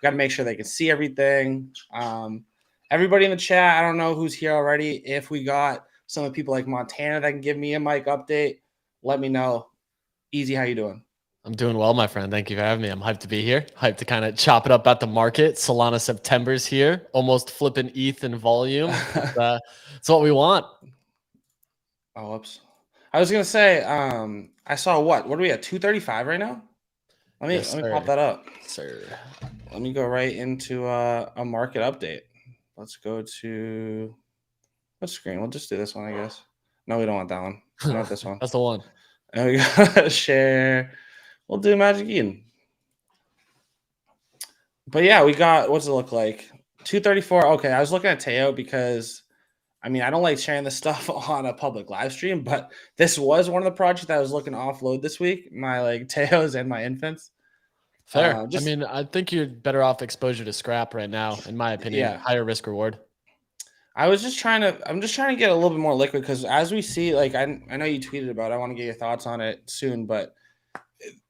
Got to make sure they can see everything. Everybody in the chat, I don't know who's here already. If we got some of the people like Montana that can give me a mic update, let me know. Easy, how you doing? I'm doing well, my friend. Thank you for having me. I'm hyped to be here. Hyped to kind of chop it up at the market. Solana September's here. Almost flipping ETH in volume. It's what we want. Oh, whoops. I was gonna say, I saw what are we at? 235 right now? Let me pop that up. Sir. Let me go right into a market update. Let's go to what screen? We'll just do this one, I guess. No, we don't want that one. We want this one. That's the one. And we got share. We'll do Magic Eden. But yeah, we got, what's it look like? 234. Okay, I was looking at Teo because, I mean, I don't like sharing this stuff on a public live stream, but this was one of the projects that I was looking to offload this week. My like Teos and my infants. Fair. I mean, I think you're better off exposure to scrap right now, in my opinion. Yeah. Higher risk reward. I'm just trying to get a little bit more liquid because as we see, like I know you tweeted about it. I want to get your thoughts on it soon, but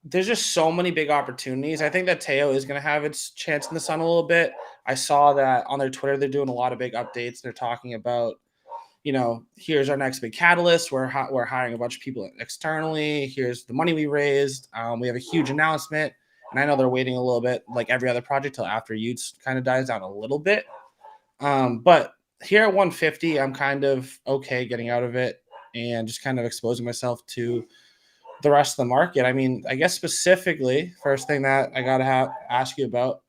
there's just so many big opportunities. I think that Teo is going to have its chance in the sun a little bit. I saw that on their Twitter, they're doing a lot of big updates. They're talking about, here's our next big catalyst. We're hiring a bunch of people externally. Here's the money we raised. We have a huge announcement. And I know they're waiting a little bit, like every other project, till after EasyEats kind of dies down a little bit. But here at 150, I'm kind of okay getting out of it and just kind of exposing myself to the rest of the market. I mean, I guess specifically, first thing that I got to ask you about,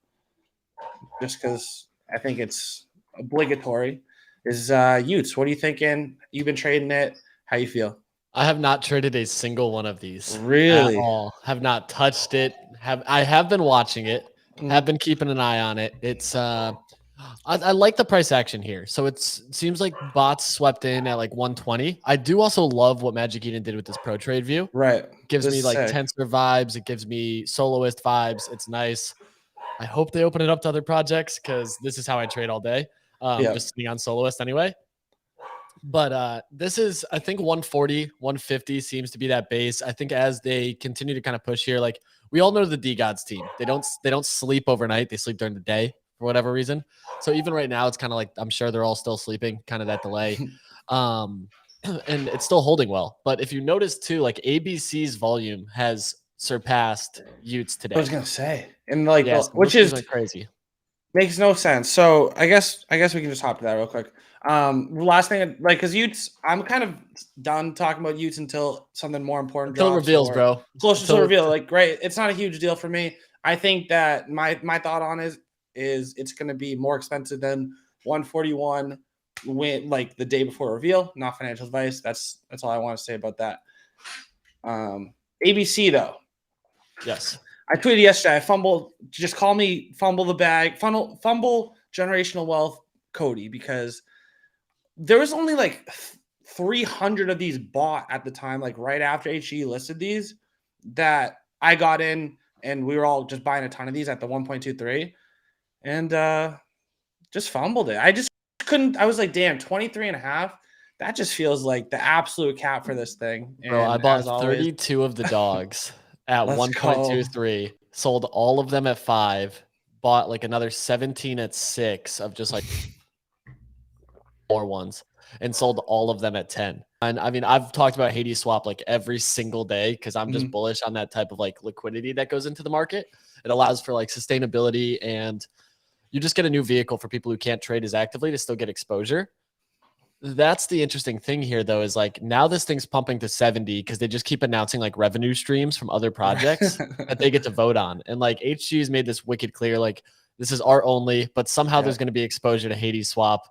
just because I think it's obligatory, is EasyEats. What are you thinking? You've been trading it. How you feel? I have not traded a single one of these. Really? At all. Have not touched it. I have been watching it. Have been keeping an eye on it. It's I like the price action here. So it seems like bots swept in at like 120. I do also love what Magic Eden did with this pro trade view. Right. Gives me like Tensor vibes. It gives me soloist vibes. It's nice. I hope they open it up to other projects because this is how I trade all day. Just being on soloist anyway. But this is, I think 140, 150 seems to be that base. I think as they continue to kind of push here, like we all know the DGods team. They don't sleep overnight. They sleep during the day for whatever reason. So even right now, it's kind of like, I'm sure they're all still sleeping, kind of that delay. And it's still holding well. But if you notice too, like ABC's volume has surpassed EasyEats today. I was going to say. And like, yes, which is crazy. Makes no sense. So I guess we can just hop to that real quick. Last thing, like, because EasyEats, I'm kind of done talking about EasyEats until something more important drops. Until reveals, bro. Closer to reveal. Like, great. It's not a huge deal for me. I think that my thought on is it's going to be more expensive than 141 when like the day before reveal. Not financial advice. That's all I want to say about that. ABC though. Yes. I tweeted yesterday. I fumbled. Just call me fumble the bag. Fumble generational wealth, Cody, because there was only like 300 of these bought at the time, like right after HE listed these, that I got in, and we were all just buying a ton of these at the 1.23, and just fumbled it. I just couldn't. I was like, damn, 23.5. That just feels like the absolute cap for this thing. And bro, I bought 32 of the dogs. At 1.23, sold all of them at 5, bought like another 17 at 6 of just like more ones, and sold all of them at 10. And I mean, I've talked about Hades swap like every single day because I'm just bullish on that type of like liquidity that goes into the market. It allows for like sustainability, and you just get a new vehicle for people who can't trade as actively to still get exposure. That's the interesting thing here, though, is like now this thing's pumping to 70 because they just keep announcing like revenue streams from other projects that they get to vote on. And like HG has made this wicked clear, like this is art only, but somehow there's going to be exposure to Hades swap.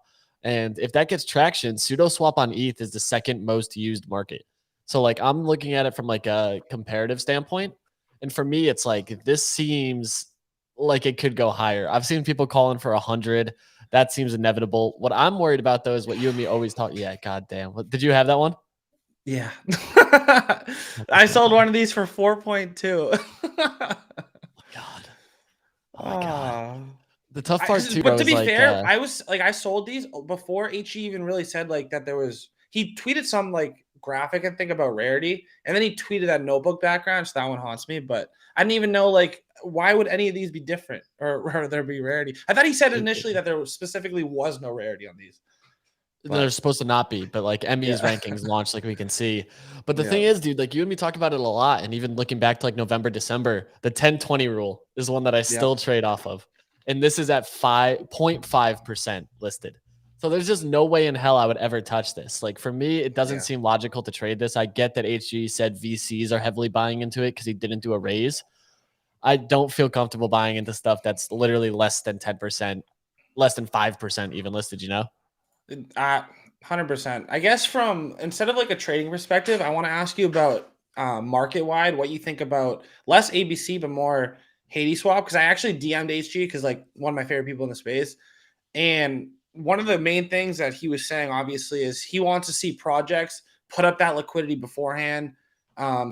And if that gets traction, pseudo swap on ETH is the second most used market. So like I'm looking at it from like a comparative standpoint. And for me, it's like this seems like it could go higher. I've seen people calling for 100. That seems inevitable. What I'm worried about, though, is what you and me always talk. Yeah, goddamn. Did you have that one? Yeah. I sold one of these for 4.2. Oh, God. Oh, my God. The tough part, too, but to be fair, I sold these before HE even really said, like, that there was – he tweeted some, like, graphic and think about rarity. And then he tweeted that notebook background, so that one haunts me. But I didn't even know like why would any of these be different or there be rarity. I thought he said initially that there specifically was no rarity on these. They're supposed to not be, but like ME's rankings launched, like we can see. But the thing is, dude, like you and me talk about it a lot, and even looking back to like November, December, the 10-20 rule is one that I still trade off of, and this is at 5.5% listed. So there's just no way in hell I would ever touch this. Like for me, it doesn't seem logical to trade this. I get that HG said VCs are heavily buying into it because he didn't do a raise. I don't feel comfortable buying into stuff that's literally less than 10%, less than 5% even listed, you know? 100%. I guess from instead of like a trading perspective, I want to ask you about market wide, what you think about less ABC, but more Hades swap. Because I actually DM'd HG because like one of my favorite people in the space. And one of the main things that he was saying, obviously, is he wants to see projects put up that liquidity beforehand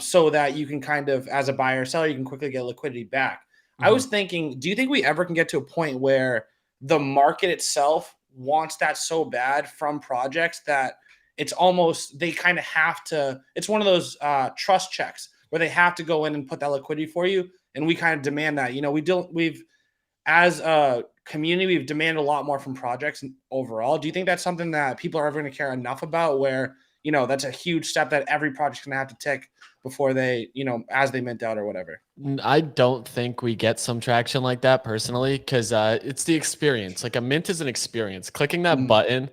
so that you can kind of, as a buyer or seller, you can quickly get liquidity back. I was thinking, do you think we ever can get to a point where the market itself wants that so bad from projects that it's almost they kind of have to, it's one of those trust checks where they have to go in and put that liquidity for you, and we kind of demand that. You know, we've as a community, we've demanded a lot more from projects overall. Do you think that's something that people are ever going to care enough about, where, you know, that's a huge step that every project's going to have to take before they, you know, as they mint out or whatever? I don't think we get some traction like that personally, because it's the experience. Like a mint is an experience. Clicking that button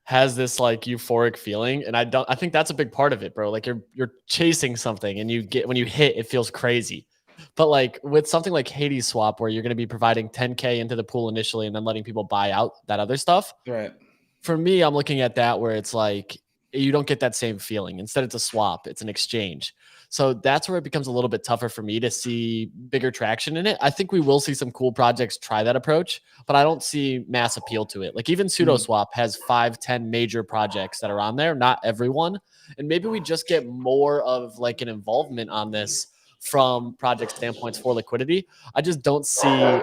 has this like euphoric feeling, and I think that's a big part of it, bro. Like you're chasing something, and you get when you hit, it feels crazy. But like with something like Hades Swap, where you're going to be providing 10K into the pool initially, and then letting people buy out that other stuff. Right. For me, I'm looking at that where it's like you don't get that same feeling. Instead, it's a swap, it's an exchange. So that's where it becomes a little bit tougher for me to see bigger traction in it. I think we will see some cool projects try that approach, but I don't see mass appeal to it. Like even SudoSwap has 5-10 major projects that are on there, not everyone. And maybe we just get more of like an involvement on this from project standpoints for liquidity. I just don't see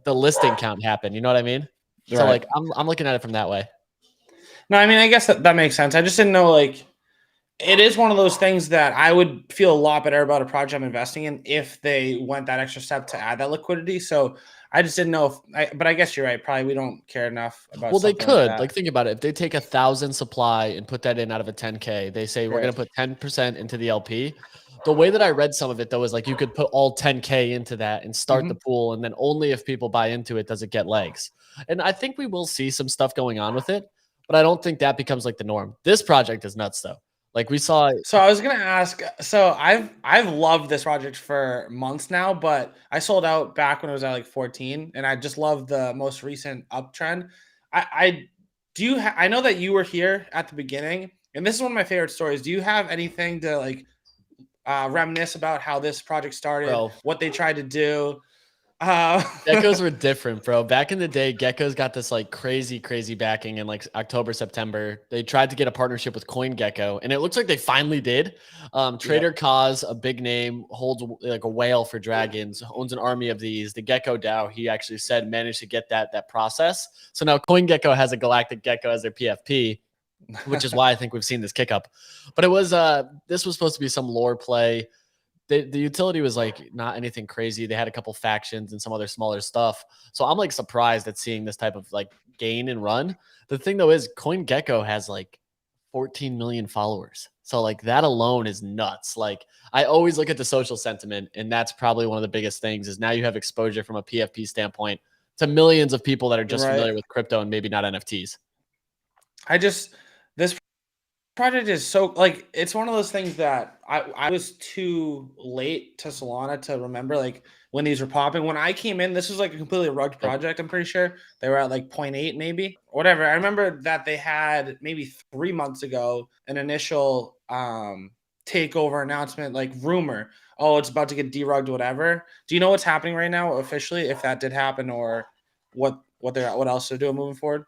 the listing count happen. You know what I mean? So like I'm looking at it from that way. No, I mean, I guess that makes sense. I just didn't know, like, it is one of those things that I would feel a lot better about a project I'm investing in if they went that extra step to add that liquidity. So I just didn't know but I guess you're right. Probably we don't care enough about. Well, they could like think about it. If they take 1,000 supply and put that in out of a 10K, they say we're going to put 10% into the LP. The way that I read some of it though is like you could put all 10K into that and start the pool, and then only if people buy into it does it get legs. And I think we will see some stuff going on with it, but I don't think that becomes like the norm. This project is nuts though. Like we saw. So I was gonna ask. So I've loved this project for months now, but I sold out back when it was at like 14, and I just love the most recent uptrend. I know that you were here at the beginning, and this is one of my favorite stories. Do you have anything to like reminisce about how this project started, what they tried to do? Geckos were different, bro. Back in the day, Geckos got this like crazy backing in like October, September. They tried to get a partnership with CoinGecko, and it looks like they finally did. Trader Kaz, a big name, holds like a whale for dragons, owns an army of these. The Gecko DAO, he actually said, managed to get that process. So now CoinGecko has a Galactic Gecko as their PFP, which is why I think we've seen this kick up. But it was this was supposed to be some lore play. The utility was like not anything crazy. They had a couple factions and some other smaller stuff. So I'm like surprised at seeing this type of like gain and run. The thing though is CoinGecko has like 14 million followers. So like that alone is nuts. Like I always look at the social sentiment, and that's probably one of the biggest things is now you have exposure from a PFP standpoint to millions of people that are just familiar with crypto and maybe not NFTs. This project is so like it's one of those things that I was too late to Solana to remember like when these were popping. When I came in, this was like a completely rugged project. I'm pretty sure they were at like 0.8 maybe, whatever. I remember that they had maybe 3 months ago an initial takeover announcement, like rumor. Oh, it's about to get derugged, whatever. Do you know what's happening right now officially, if that did happen, or what else they're doing moving forward?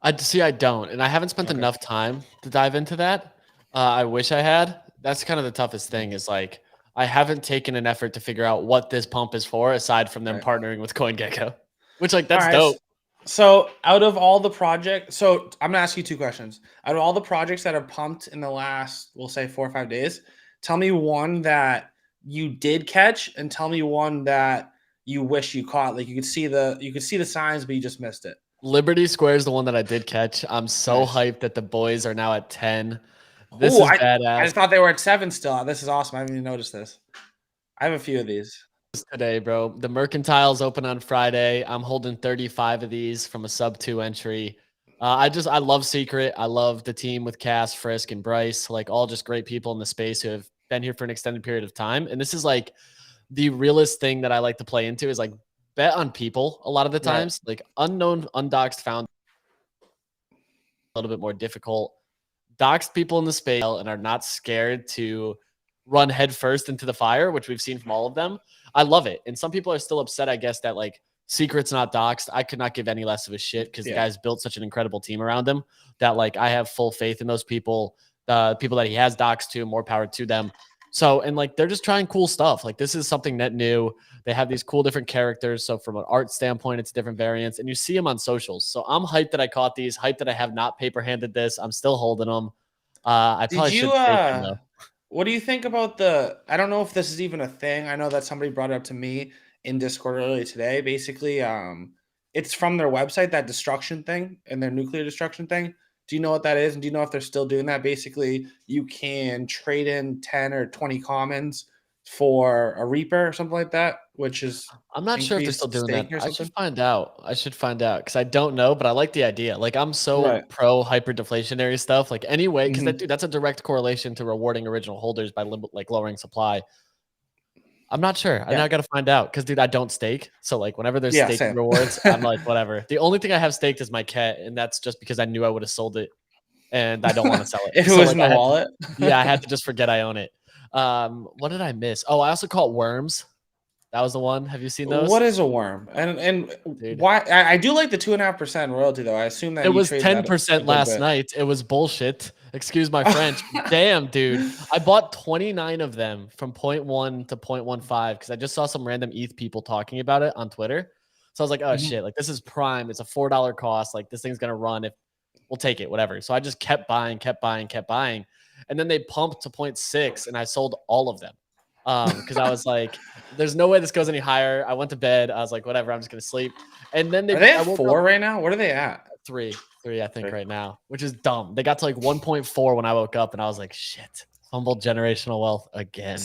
I don't, and I haven't spent enough time to dive into that. I wish I had. That's kind of the toughest thing is like, I haven't taken an effort to figure out what this pump is for, aside from them partnering with CoinGecko, which like, that's dope. So out of all the projects, so I'm gonna ask you two questions. Out of all the projects that have pumped in the last, we'll say 4 or 5 days, tell me one that you did catch, and tell me one that you wish you caught. Like you could see the signs, but you just missed it. Liberty Square is the one that I did catch. I'm so Nice. hyped that the boys are now at 10. This Oh, is I badass. just thought they were at 7 still. This is awesome. I haven't even noticed this. I have a few of these. Today, bro. The Mercantile's open on Friday. I'm holding 35 of these from a sub 2 entry. I love Secret. I love the team with Cass, Frisk, and Bryce, like all just great people in the space who have been here for an extended period of time. And this is like the realest thing that I like to play into is like bet on people a lot of the Right. times, like unknown, undoxed found a little bit more difficult. Doxed people in the space and are not scared to run headfirst into the fire, which we've seen from all of them. I love it. And some people are still upset, I guess, that like Secret's not doxed. I could not give any less of a shit because the guy's built such an incredible team around him that like I have full faith in those people. People that he has doxed to, more power to them. So, and like they're just trying cool stuff. Like this is something net new. They have these cool different characters. So from an art standpoint, it's different variants, and you see them on socials. So I'm hyped that I caught these. Hyped that I have not paper handed this. I'm still holding them. I Did probably you should take them though. what do you think about the I don't know if this is even a thing. I know that somebody brought it up to me in Discord earlier today. Basically, it's from their website, that destruction thing and their nuclear destruction thing. Do you know what that is? And do you know if they're still doing that? Basically, you can trade in 10 or 20 commons for a Reaper or something like that, which is I'm not sure if they're still increased doing that. staking or I should something. find out. I should find out because I don't know, but I like the idea. Like I'm so Right. pro hyper deflationary stuff. Like anyway, because Mhm. that's a direct correlation to rewarding original holders by like lowering supply. I'm not sure. I Yeah. now got to find out because, dude, I don't stake. So, like, whenever there's Yeah, staking same. rewards, I'm like, whatever. The only thing I have staked is my cat, and that's just because I knew I would have sold it, and I don't want to sell it. If it So, was like, in the wallet. I had to just forget I own it. What did I miss? Oh, I also caught worms. That was the one. Have you seen those, What is a worm? And dude? why I do like the 2.5% royalty though. I assume It that you was trade that a 10% good last bit. night. It was bullshit. Excuse my French. Damn, dude. I bought 29 of them from 0.1 to 0.15 because I just saw some random ETH people talking about it on Twitter. So I was like, oh Mhm. shit, like this is prime. It's a $4 cost. Like this thing's gonna run if we'll take it, whatever. So I just kept buying, kept buying, kept buying. And then they pumped to 0.6 and I sold all of them. Because I was like, there's no way this goes any higher. I went to bed. I was like, whatever, I'm just gonna sleep. And then Are they I at woke up 4 right now? What are they at? three, I think 3. right now, which is dumb. They got to like 1.4 when I woke up, and I was like, shit, fumbled generational wealth again.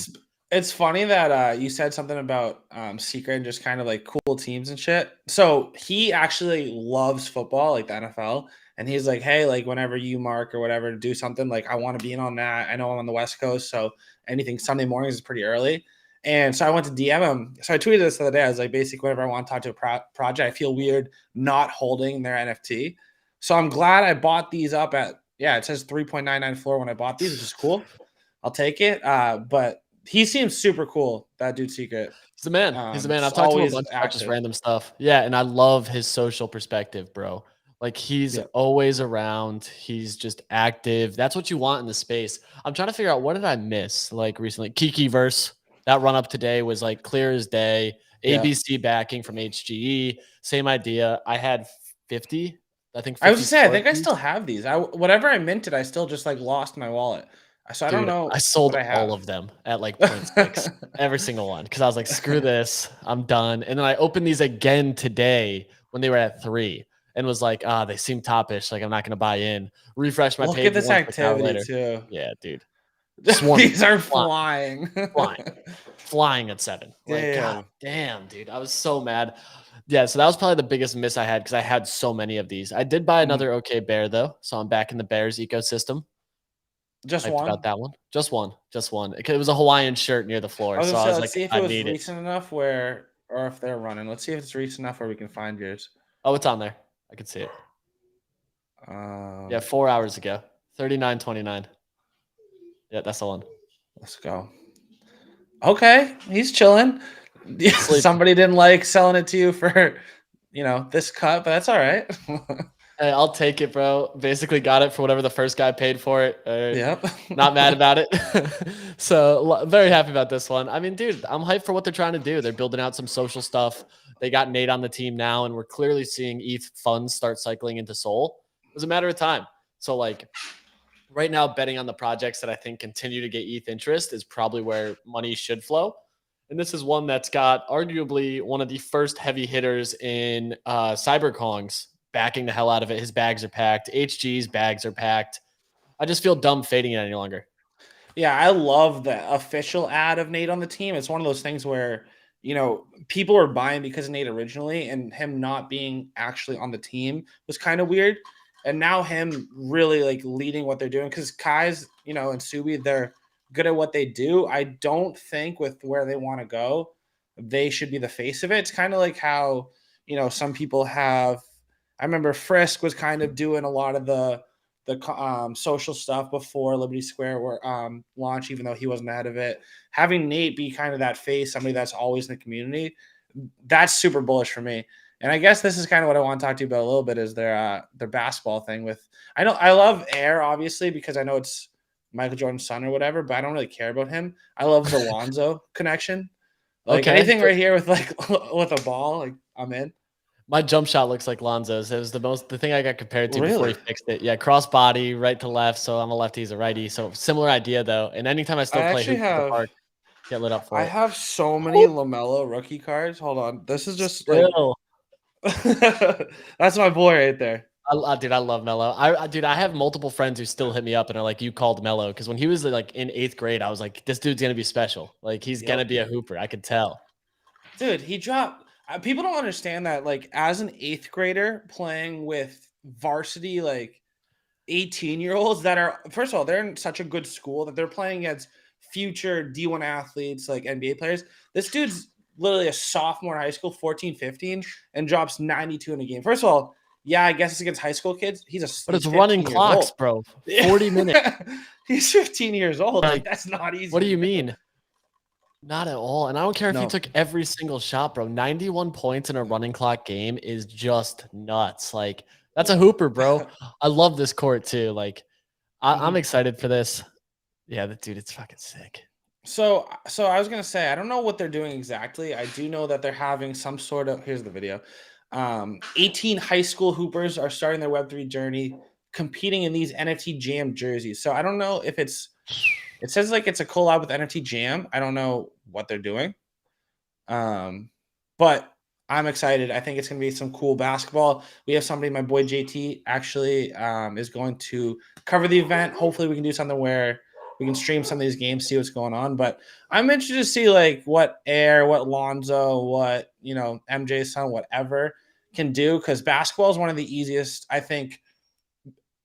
It's funny that you said something about Secret and just kind of like cool teams and shit. So he actually loves football, like the NFL. And he's like, hey, like whenever you mark or whatever to do something, like I want to be in on that. I know I'm on the West Coast, so anything Sunday mornings is pretty early. And so I went to DM him. So I tweeted this the other day. I was like, basically, whenever I want to talk to a project, I feel weird not holding their NFT. So I'm glad I bought these up at, yeah, it says 3.99 floor when I bought these, which is cool. I'll take it. But he seems super cool. That dude Secret. He's the man. He's the man. I've Just talked to him a always bunch about just active. random stuff. Yeah, and I love his social perspective, bro. Like he's Yeah. always around. He's just active. That's what you want in the space. I'm trying to figure out what did I miss like recently. Kiki verse that run up today was like clear as day. Yeah. ABC backing from HGE. Same idea. I had 50. I think 50 I was to say, I think I stories. still have these. Whatever I minted, I still just like lost my wallet. So I don't Dude, know I what sold I all have. of them at like 0.6, every single one, because I was like, screw this, I'm done. And then I opened these again today when they were at 3 and was like, they seem toppish. Like, I'm not going to buy in. Refresh my Look page at this 1 quick hour activity later. too. Yeah, dude. Swarming. These are Flying. flying. Flying. Flying at 7. Like, god Damn. damn, dude. I was so mad. Yeah, so that was probably the biggest miss I had because I had so many of these. I did buy another OK Bear, though. So I'm back in the Bears ecosystem. Just Hyped one. about that one. Just one. Just one. It was a Hawaiian shirt near the I floor. was So gonna I say, was let's like, see if it I was need it. recent enough where, or if they're running. Let's see if it's recent enough where we can find yours. Oh, it's on there. I can see it. Yeah, 4 hours ago. 39.29. Yeah, that's the one. Let's go. Okay, he's chilling. Somebody didn't like selling it to you for, this cut, but that's all right. Hey, I'll take it, bro. Basically got it for whatever the first guy paid for it. Yep. Not mad about it. So very happy about this one. I mean, dude, I'm hyped for what they're trying to do. They're building out some social stuff. They got Nate on the team now, and we're clearly seeing ETH funds start cycling into Sol. It was a matter of time. So like right now, betting on the projects that I think continue to get ETH interest is probably where money should flow. And this is one that's got arguably one of the first heavy hitters in Cyberkongs backing the hell out of it. His bags are packed. HG's bags are packed. I just feel dumb fading it any longer. Yeah, I love the official ad of Nate on the team. It's one of those things where, people were buying because of Nate originally, and him not being actually on the team was kind of weird. And now him really like leading what they're doing, because Kai's, and Subi, they're good at what they do. I don't think with where they want to go, they should be the face of it. It's kind of like how, some people have. I remember Frisk was kind of doing a lot of the social stuff before Liberty Square were launched, even though he wasn't ahead of it. Having Nate be kind of that face, somebody that's always in the community, that's super bullish for me. And I guess this is kind of what I want to talk to you about a little bit, is their basketball thing. With I love Air, obviously, because I know it's Michael Jordan's son or whatever, but I don't really care about him. I love the Lonzo connection. Like anything right here with with a ball, like I'm in. My jump shot looks like Lonzo's. It was the thing I got compared to before Really? he fixed it. Yeah, cross body, right to left. So I'm a lefty, he's a righty. So similar idea though. And anytime I still play hoops at the park, get lit up for it. I have so many LaMelo rookie cards. Hold on, this is just Still. That's my boy right there. Dude, I love Melo. I have multiple friends who still hit me up and are like, "You called Melo," because when he was like in 8th grade, I was like, "This dude's gonna be special. Like he's gonna be a hooper." I could tell. Dude, he dropped. People don't understand that. Like as an 8th grader playing with varsity 18-year-olds that are, first of all, they're in such a good school that they're playing against future D1 athletes, like NBA players. This dude's literally a sophomore in high school, 14, 15, and drops 92 in a game. First of all, yeah, I guess it's against high school kids. But it's running clocks, bro. 40 minutes. He's 15 years old. Like that's not easy. What do you mean? Not at all. And I don't care if he took every single shot, bro. 91 points in a running clock game is just nuts. Like that's a hooper, bro. I love this court too. Like I'm excited for this. Yeah, dude, it's fucking sick. So I was gonna say, I don't know what they're doing exactly. I do know that they're having some sort of, here's the video. 18 high school hoopers are starting their Web3 journey, competing in these NFT Jam jerseys. So I don't know if it says like it's a collab with NFT Jam. I don't know what they're doing. But I'm excited. I think it's going to be some cool basketball. We have somebody, my boy JT, actually is going to cover the event. Hopefully we can do something where we can stream some of these games, see what's going on. But I'm interested to see like what Air, what Lonzo, what, MJ's son, whatever can do. Because basketball is one of the easiest. I think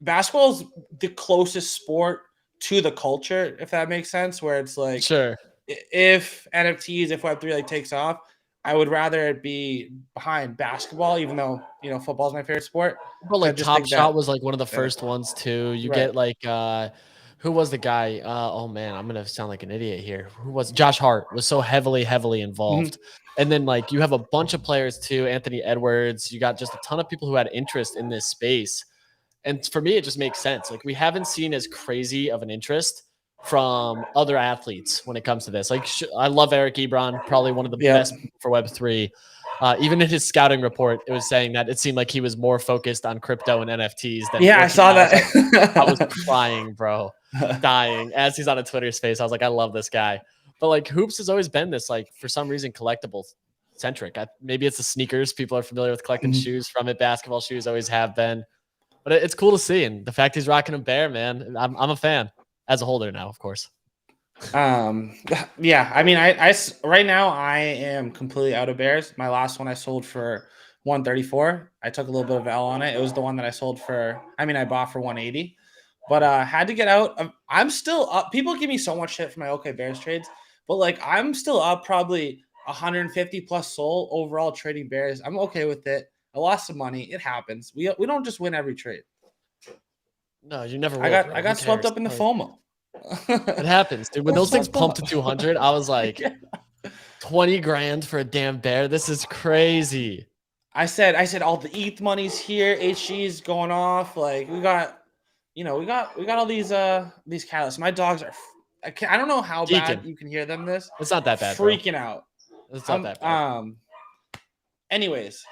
basketball is the closest sport to the culture, if that makes sense, where it's like, sure, if NFTs, if Web3 takes off, I would rather it be behind basketball, even though football is my favorite sport. But like Top Shot was like one of the first ones too. You get like who was the guy? Oh man, I'm gonna sound like an idiot here. Who was Josh Hart was so heavily involved. And then like you have a bunch of players too, Anthony Edwards. You got just a ton of people who had interest in this space. And for me, it just makes sense. Like we haven't seen as crazy of an interest from other athletes when it comes to this. Like I love Eric Ebron, probably one of the best people for Web3. Even in his scouting report, it was saying that it seemed like he was more focused on crypto and NFTs than I saw that. I was crying, bro, dying as he's on a Twitter space. I was like, I love this guy. But like hoops has always been this, like for some reason, collectible centric. Maybe it's the sneakers. People are familiar with collecting shoes from it. Basketball shoes always have been. But it's cool to see. And the fact he's rocking a bear, man, I'm a fan as a holder now, of course. Yeah, I mean, I right now I am completely out of bears. My last one I sold for 134. I took a little bit of L on it. It was the one that I sold for, I bought for 180, but had to get out. I'm still up. People give me so much shit for my OK Bears trades, but like I'm still up probably 150 plus sold overall trading bears. I'm okay with it. I lost some money. It happens. We don't just win every trade. No, you never will. I got swept up in the FOMO. It happens, dude. When those things pumped to 200, I was like, 20 grand for a damn bear. This is crazy. I said all the ETH money's here. HG's going off. Like we got all these catalysts. My dogs are. I don't know how bad you can hear them. It's not that bad. Freaking out. It's not that bad. anyways,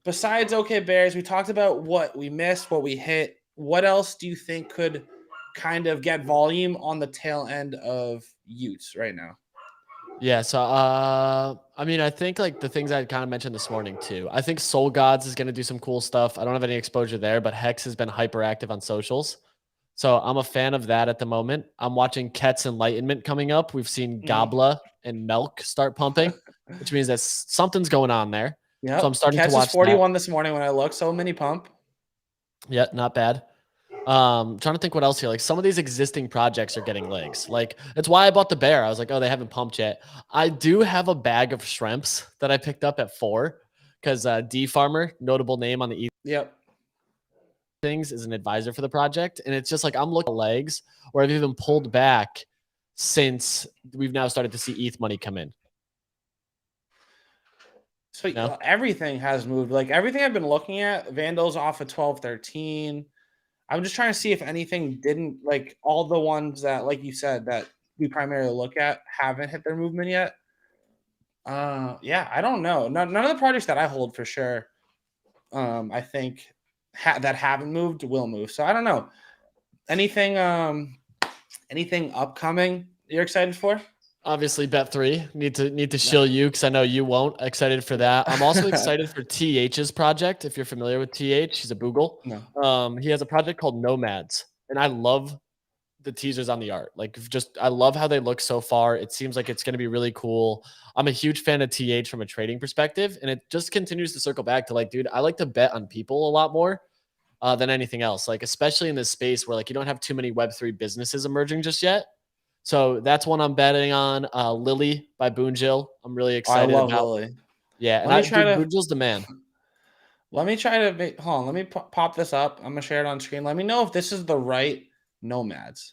besides OK Bears, we talked about what we missed, what we hit. What else do you think could kind of get volume on the tail end of Utes right now? Yeah, so I mean, I think like the things I kind of mentioned this morning too. I think Soul Gods is going to do some cool stuff. I don't have any exposure there, but Hex has been hyperactive on socials. So I'm a fan of that at the moment. I'm watching Ket's Enlightenment coming up. We've seen Gabla and Milk start pumping, which means that something's going on there. So I'm Yep. starting to Cats is watch that. 41 this morning when I looked. So mini pump. Yeah, not bad. Trying to think what else here. Like some of these existing projects are getting legs. Like it's why I bought the bear. I was like, oh, they haven't pumped yet. I do have a bag of shrimps that I picked up at 4 because D Farmer, notable name on the Yep. things, is an advisor for the project. And it's just like I'm looking at legs where I've even pulled back since we've now started to see ETH money come in. So everything has moved. Like everything I've been looking at, Vandals off of 12, 13. I'm just trying to see if anything didn't, like all the ones that, like you said, that we primarily look at haven't hit their movement yet. Yeah, I don't know. None of the projects that I hold for sure, I think that haven't moved will move. So I don't know. Anything upcoming you're excited for? Obviously, Bet3 need to shill you because I know you won't. Excited for that. I'm also excited for TH's project. If you're familiar with TH, he's a Boogle. No. He has a project called Nomads, and I love the teasers on the art. Like, I love how they look so far. It seems like it's going to be really cool. I'm a huge fan of TH from a trading perspective, and it just continues to circle back to like, dude, I like to bet on people a lot more than anything else. Like, especially in this space where like you don't have too many Web3 businesses emerging just yet. So that's one I'm betting on. Lily by Boonjill. I'm really excited I love about. Lily. Yeah, and Boonjill's the man. Let me try to hold on. Let me pop this up. I'm gonna share it on screen. Let me know if this is the right Nomads.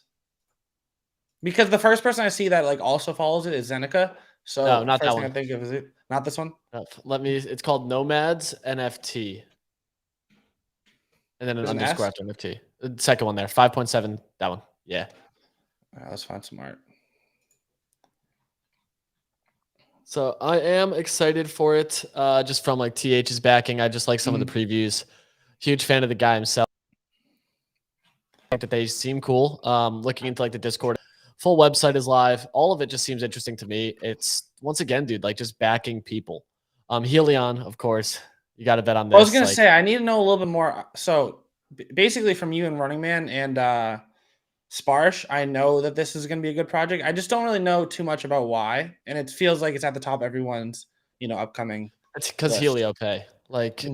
Because the first person I see that like also follows it is Zeneca. So No, not first that thing one. I think of is it not this one. It's called Nomads NFT. And then an underscore after NFT. The second one there, 5.7. That one. Yeah. All right, let's find some art. So I am excited for it. Just from like TH's backing. I just like some of the previews. Huge fan of the guy himself. I think that they seem cool. Looking into like the Discord. Full website is live. All of it just seems interesting to me. It's once again, dude, like just backing people. Helion, of course. You got to bet on this. I was gonna say I need to know a little bit more. So basically, from you and Running Man and Sparsh, I know that this is gonna be a good project. I just don't really know too much about why, and it feels like it's at the top of everyone's upcoming. It's because HelioPay. Like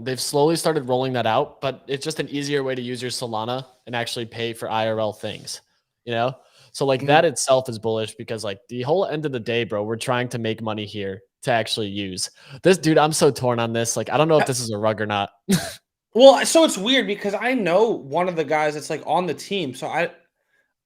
they've slowly started rolling that out, but it's just an easier way to use your Solana and actually pay for IRL things. So like that itself is bullish because like the whole end of the day, bro, we're trying to make money here to actually use this. Dude, I'm so torn on this. Like, I don't know if this is a rug or not. Well, so it's weird because I know one of the guys that's like on the team. So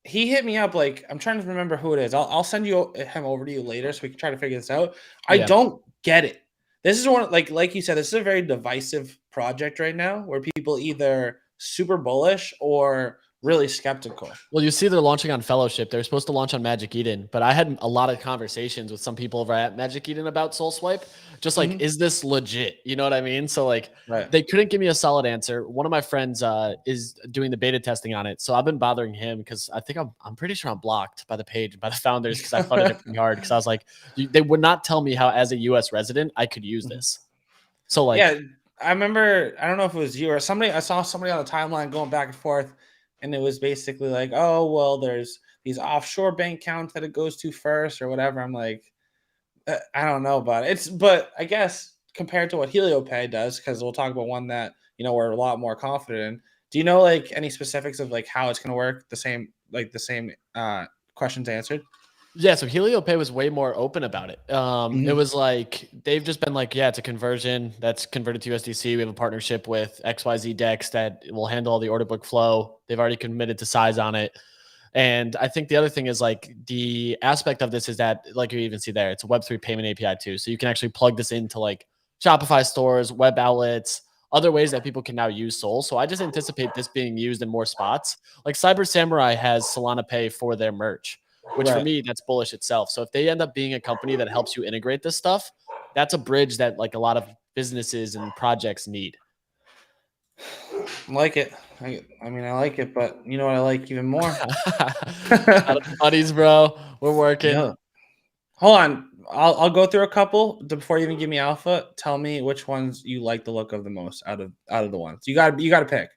he hit me up. Like, I'm trying to remember who it is. I'll send him over to you later so we can try to figure this out. I don't get it. This is one, like you said, this is a very divisive project right now where people either super bullish or really skeptical. Well, you see they're launching on Fellowship. They're supposed to launch on Magic Eden, but I had a lot of conversations with some people over at Magic Eden about Soul Swipe. Just like, is this legit? You know what I mean? So like, they couldn't give me a solid answer. One of my friends is doing the beta testing on it, so I've been bothering him because I think I'm pretty sure I'm blocked by the page, by the founders, because I funded it pretty hard. Because I was like, they would not tell me how, as a U.S. resident, I could use this. So like, yeah, I remember. I don't know if it was you or somebody. I saw somebody on the timeline going back and forth. And it was basically like, oh, well, there's these offshore bank accounts that it goes to first or whatever. I'm like, I don't know about it. But I guess compared to what HelioPay does, because we'll talk about one that, we're a lot more confident in. Do you know like any specifics of like how it's going to work? The same questions answered? Yeah, so HelioPay was way more open about it. It was like they've just been like, yeah, it's a conversion that's converted to USDC. We have a partnership with XYZ Dex that will handle all the order book flow. They've already committed to size on it. And I think the other thing is like the aspect of this is that, like you even see there, it's a Web3 payment API too. So you can actually plug this into like Shopify stores, web outlets, other ways that people can now use Sol. So I just anticipate this being used in more spots. Like Cyber Samurai has Solana Pay for their merch, which for me, that's bullish itself. So if they end up being a company that helps you integrate this stuff, that's a bridge that like a lot of businesses and projects need. I like it. I mean, I like it, but you know what I like even more? Shout out to Buddies, bro. We're working. Yeah. Hold on. I'll go through a couple before you even give me alpha. Tell me which ones you like the look of the most out of the ones. You got to pick.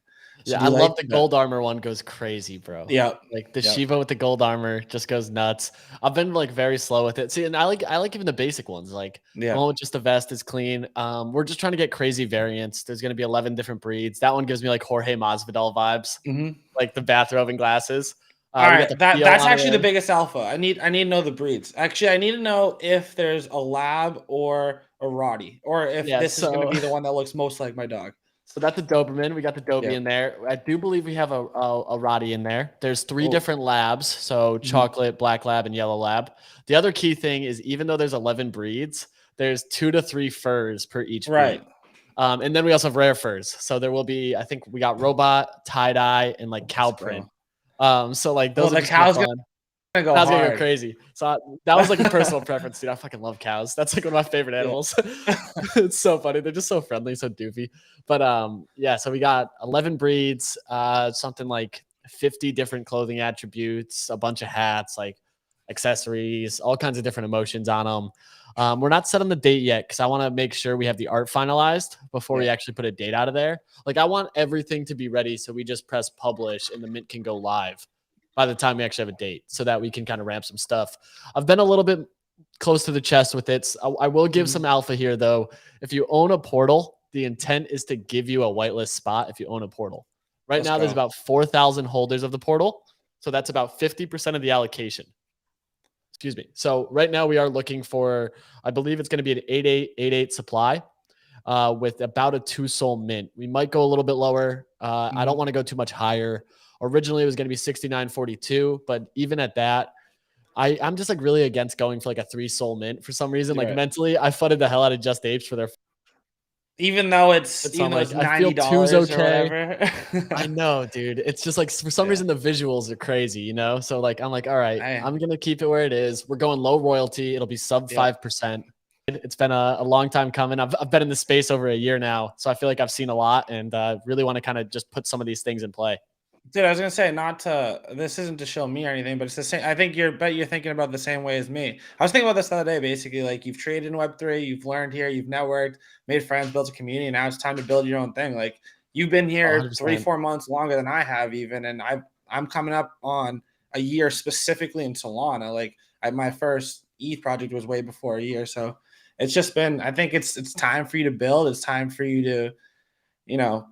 So Yeah, do I you love like the gold armor one. Goes crazy, bro. Yeah. Like the Yep. Shiva with the gold armor just goes nuts. I've been like very slow with it. See, and I like even the basic ones. Like the one with just the vest is clean. We're just trying to get crazy variants. There's gonna be 11 different breeds. That one gives me like Jorge Masvidal vibes, like the bathrobe and glasses. All We got right, the Pio that's on actually the one. biggest alpha. I need to know the breeds. Actually, I need to know if there's a lab or a Roddy, or if Yeah, this is going to so be the one that looks most like my dog. so that's a Doberman. We got the Dobie Yeah. in there. I do believe we have a Roddy in there. There's 3 Oh. different labs. So chocolate, black lab, and yellow lab. The other key thing is even though there's 11 breeds, there's 2 to 3 furs per each breed. Right. And then we also have rare furs. So there will be, I think we got robot, tie-dye, and like cow print. So like those are the just cow's fun. gonna go Cows hard. gonna go crazy. So that was like a personal preference, dude. I fucking love cows. That's like one of my favorite animals. It's so funny. They're just so friendly, so doofy. But yeah. So we got 11 breeds, something like 50 different clothing attributes, a bunch of hats, like accessories, all kinds of different emotions on them. We're not set on the date yet because I want to make sure we have the art finalized before we actually put a date out of there. Like I want everything to be ready so we just press publish and the mint can go live by the time we actually have a date so that we can kind of ramp some stuff. I've been a little bit close to the chest with it. So I will give some alpha here though. If you own a portal, the intent is to give you a whitelist spot if you own a portal. Right now, there's about 4,000 holders of the portal. So that's about 50% of the allocation. Excuse me. So right now we are looking for, I believe it's going to be an 8888 supply with about a 2 soul mint. We might go a little bit lower. I don't want to go too much higher. Originally, it was going to be 69.42, but even at that, I'm just like really against going for like a 3 soul mint for some reason. Like mentally, I fudded the hell out of Just Apes for their. Even though it's $90 I feel two's okay. or whatever. I know, dude. It's just like for some reason the visuals are crazy, you know. So like I'm like, all right, I'm gonna keep it where it is. We're going low royalty. It'll be sub 5%. It's been a long time coming. I've been in the space over a year now, so I feel like I've seen a lot and really want to kind of just put some of these things in play. Dude, I was gonna say this isn't to show me or anything, but it's the same. I think you're thinking about the same way as me. I was thinking about this the other day, basically, like you've traded in Web3, you've learned here, you've networked, made friends, built a community, and now it's time to build your own thing. Like you've been here 100%. 3-4 months longer than I have even, and I'm coming up on a year specifically in Solana. Like my first ETH project was way before a year. So it's just been, I think it's time for you to build. It's time for you to,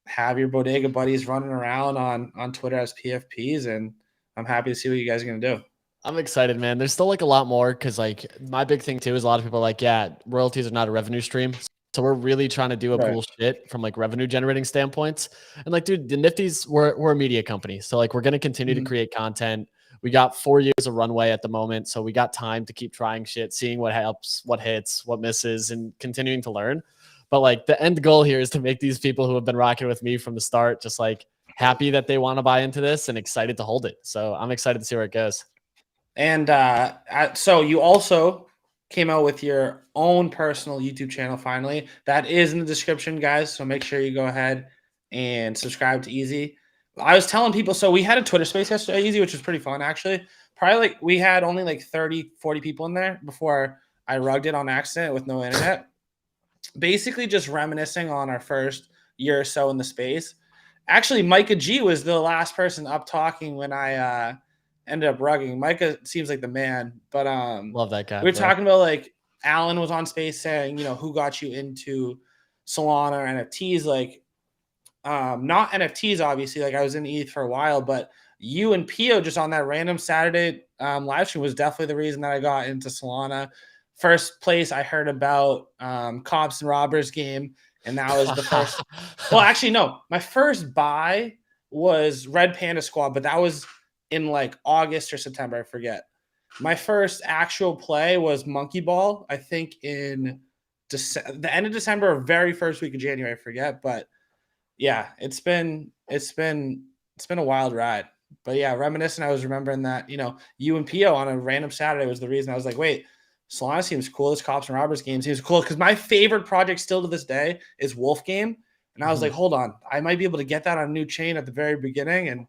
have your Bodega Buddies running around on Twitter as PFPs, and I'm happy to see what you guys are going to do. I'm excited, man. There's still like a lot more because like my big thing too is a lot of people are like, yeah, royalties are not a revenue stream. So we're really trying to do a cool shit from like revenue generating standpoints. And like, dude, the Nifties, we're a media company. So like we're going to continue to create content. We got 4 years of runway at the moment. So we got time to keep trying shit, seeing what helps, what hits, what misses, and continuing to learn. But like the end goal here is to make these people who have been rocking with me from the start just like happy that they want to buy into this and excited to hold it. So I'm excited to see where it goes. And so you also came out with your own personal YouTube channel finally. That is in the description, guys. So make sure you go ahead and subscribe to Easy. I was telling people, so we had a Twitter space yesterday, Easy, which was pretty fun, actually. Probably like we had only like 30, 40 people in there before I rugged it on accident with no internet. Basically just reminiscing on our first year or so in the space. Actually, Micah G was the last person up talking when I ended up rugging. Micah seems like the man, but love that guy. We were talking about like Alan was on space saying, who got you into Solana or NFTs, like not NFTs, obviously. Like I was in ETH for a while, but you and Pio just on that random Saturday live stream was definitely the reason that I got into Solana. First place I heard about Cops and Robbers game, and that was the first. Well, actually, no. My first buy was Red Panda Squad, but that was in like August or September. I forget. My first actual play was Monkey Ball, I think in the end of December or very first week of January. I forget, but yeah, it's been a wild ride. But yeah, reminiscing, I was remembering that, you and Pio on a random Saturday was the reason I was like, wait, Solana seems cool. This Cops and Robbers game seems cool because my favorite project still to this day is Wolf Game. And I was like, hold on, I might be able to get that on a new chain at the very beginning. And